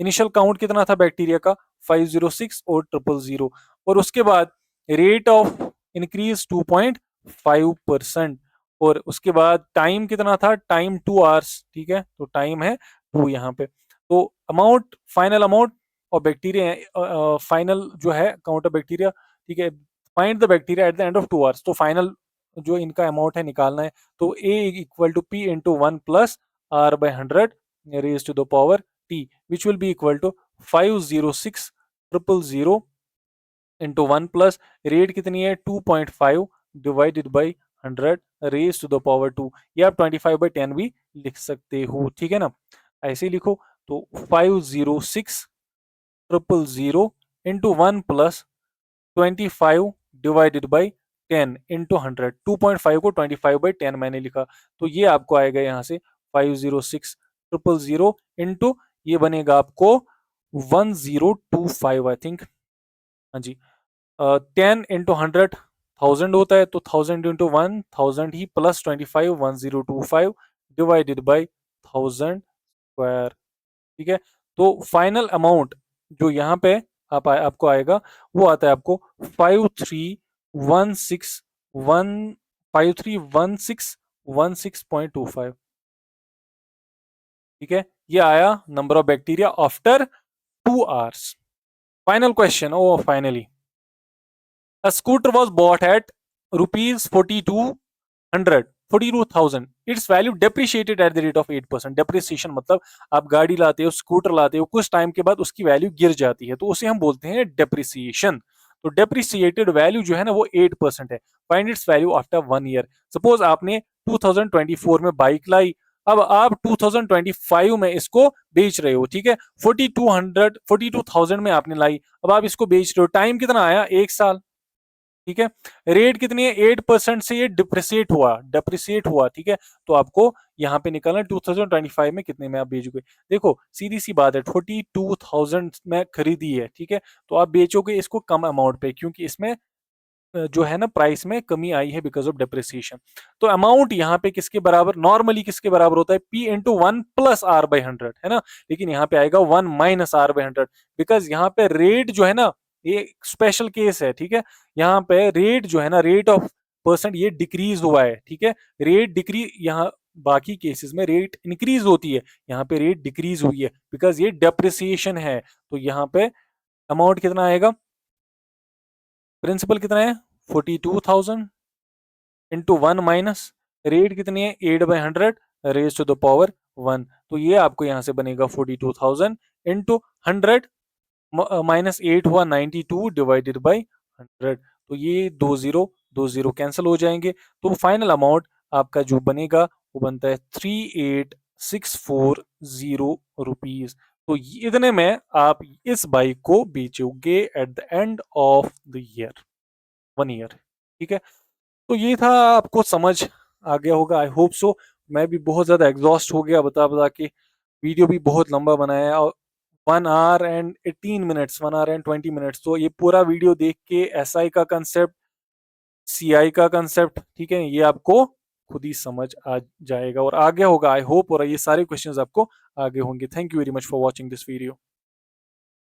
इनिशियल काउंट कितना था बैक्टीरिया का 506 और 000, और उसके बाद रेट ऑफ इंक्रीज 2.5%, और उसके बाद टाइम कितना था, टाइम 2 आवर्स, ठीक है, तो टाइम है 2 यहाँ पे। तो amount, final amount of bacteria, final जो है काउंट ऑफ बैक्टीरिया, ठीक है, find the bacteria at the end of 2 hours. तो फाइनल जो इनका अमाउंट है निकालना है, तो A equal to P into 1 plus R by 100 raise to the power t, which will be equal to 506000 into 1 plus rate कितनी है 2.5 divided by 100 raise to the power 2। ये आप 25/10 भी लिख सकते हो, ठीक है ना, ऐसे ही लिखो। तो 506000 into 1 plus 25 divided by 10 into 100, 2.5 को 25/10 मैंने लिखा, तो ये आपको आएगा यहाँ से 506000 इंटू, ये बनेगा आपको 1025 आई थिंक, हाँ जी। 10 इंटू 100 1000 होता है, तो 1000 into 1000 he plus 25 1025 divided by 1000 square, ठीक है। तो फाइनल अमाउंट जो यहाँ पे आपको आएगा, वो आता है आपको 531616.25, ठीक है। ये आया number of bacteria after 2 hours. Final question, oh finally, a scooter was bought at rupees 42,000, its value depreciated at the rate of 8%। depreciation मतलब आप गाड़ी लाते हो, स्कूटर लाते हो, कुछ टाइम के बाद उसकी वैल्यू गिर जाती है, तो उसे हम बोलते हैं depreciation। तो depreciated वैल्यू जो है ना वो 8% है। Find its value after 1 year. Suppose आपने 2024 में बाइक लाई, अब आप 2025 में इसको बेच रहे हो, ठीक है, 4200 में आपने लाई, अब आप इसको बेच रहे हो, टाइम कितना आया 1 साल, ठीक है, रेट कितनी है 8% से ये डिप्रिसिएट हुआ, ठीक है। तो आपको यहाँ पे निकलना 2025 में कितने में आप बेचोगे। देखो सीधी सी बात है, 42,000 में खरीदी है, ठीक है, तो आप बेचोगे इसको कम अमाउंट पे, क्योंकि इसमें जो है ना प्राइस में कमी आई है बिकॉज ऑफ डेप्रिसिएशन। तो अमाउंट यहाँ पे किसके बराबर, नॉर्मली किसके बराबर होता है, P into 1 plus R by 100, है ना, लेकिन यहाँ पे आएगा 1 माइनस आर बाई 100, बिकॉज यहाँ पे रेट जो है ना, ये स्पेशल केस है, ठीक है, यहाँ पे रेट जो है ना, रेट ऑफ परसेंट ये डिक्रीज हुआ है, ठीक है, रेट डिक्रीज, यहाँ बाकी केसेस में रेट इंक्रीज होती है, यहाँ पे रेट डिक्रीज हुई है बिकॉज ये डेप्रिसिएशन है। तो यहाँ पे अमाउंट कितना आएगा, प्रिंसिपल कितना है 42,000 इंटू 1 माइनस रेट कितनी है 8/100 रेज टू द पावर 1, तो ये आपको यहाँ से बनेगा 42,000 इंटू 100 माइनस 8 हुआ 92 डिवाइडेड बाई 100, तो ये 2 जीरो कैंसिल हो जाएंगे। तो फाइनल अमाउंट आपका जो बनेगा वो बनता है 38,640 रुपीज। तो इतने में आप इस बाइक को बेचोगे at the end of the year, 1 year, ठीक है। तो ये था, आपको समझ आ गया होगा, आई होप सो। मैं भी बहुत ज्यादा एग्जॉस्ट हो गया बता बता के, वीडियो भी बहुत लंबा बनाया, और 1 our and 18 minutes, 1 our and 20 minutes, तो ये पूरा वीडियो देख के एसआई का कंसेप्ट, सीआई का कंसेप्ट, ठीक है, ये आपको खुद ही समझ आ जाएगा और आ गया होगा आई होप, और ये सारे क्वेश्चंस आपको आगे होंगे। Thank you very much for watching this video.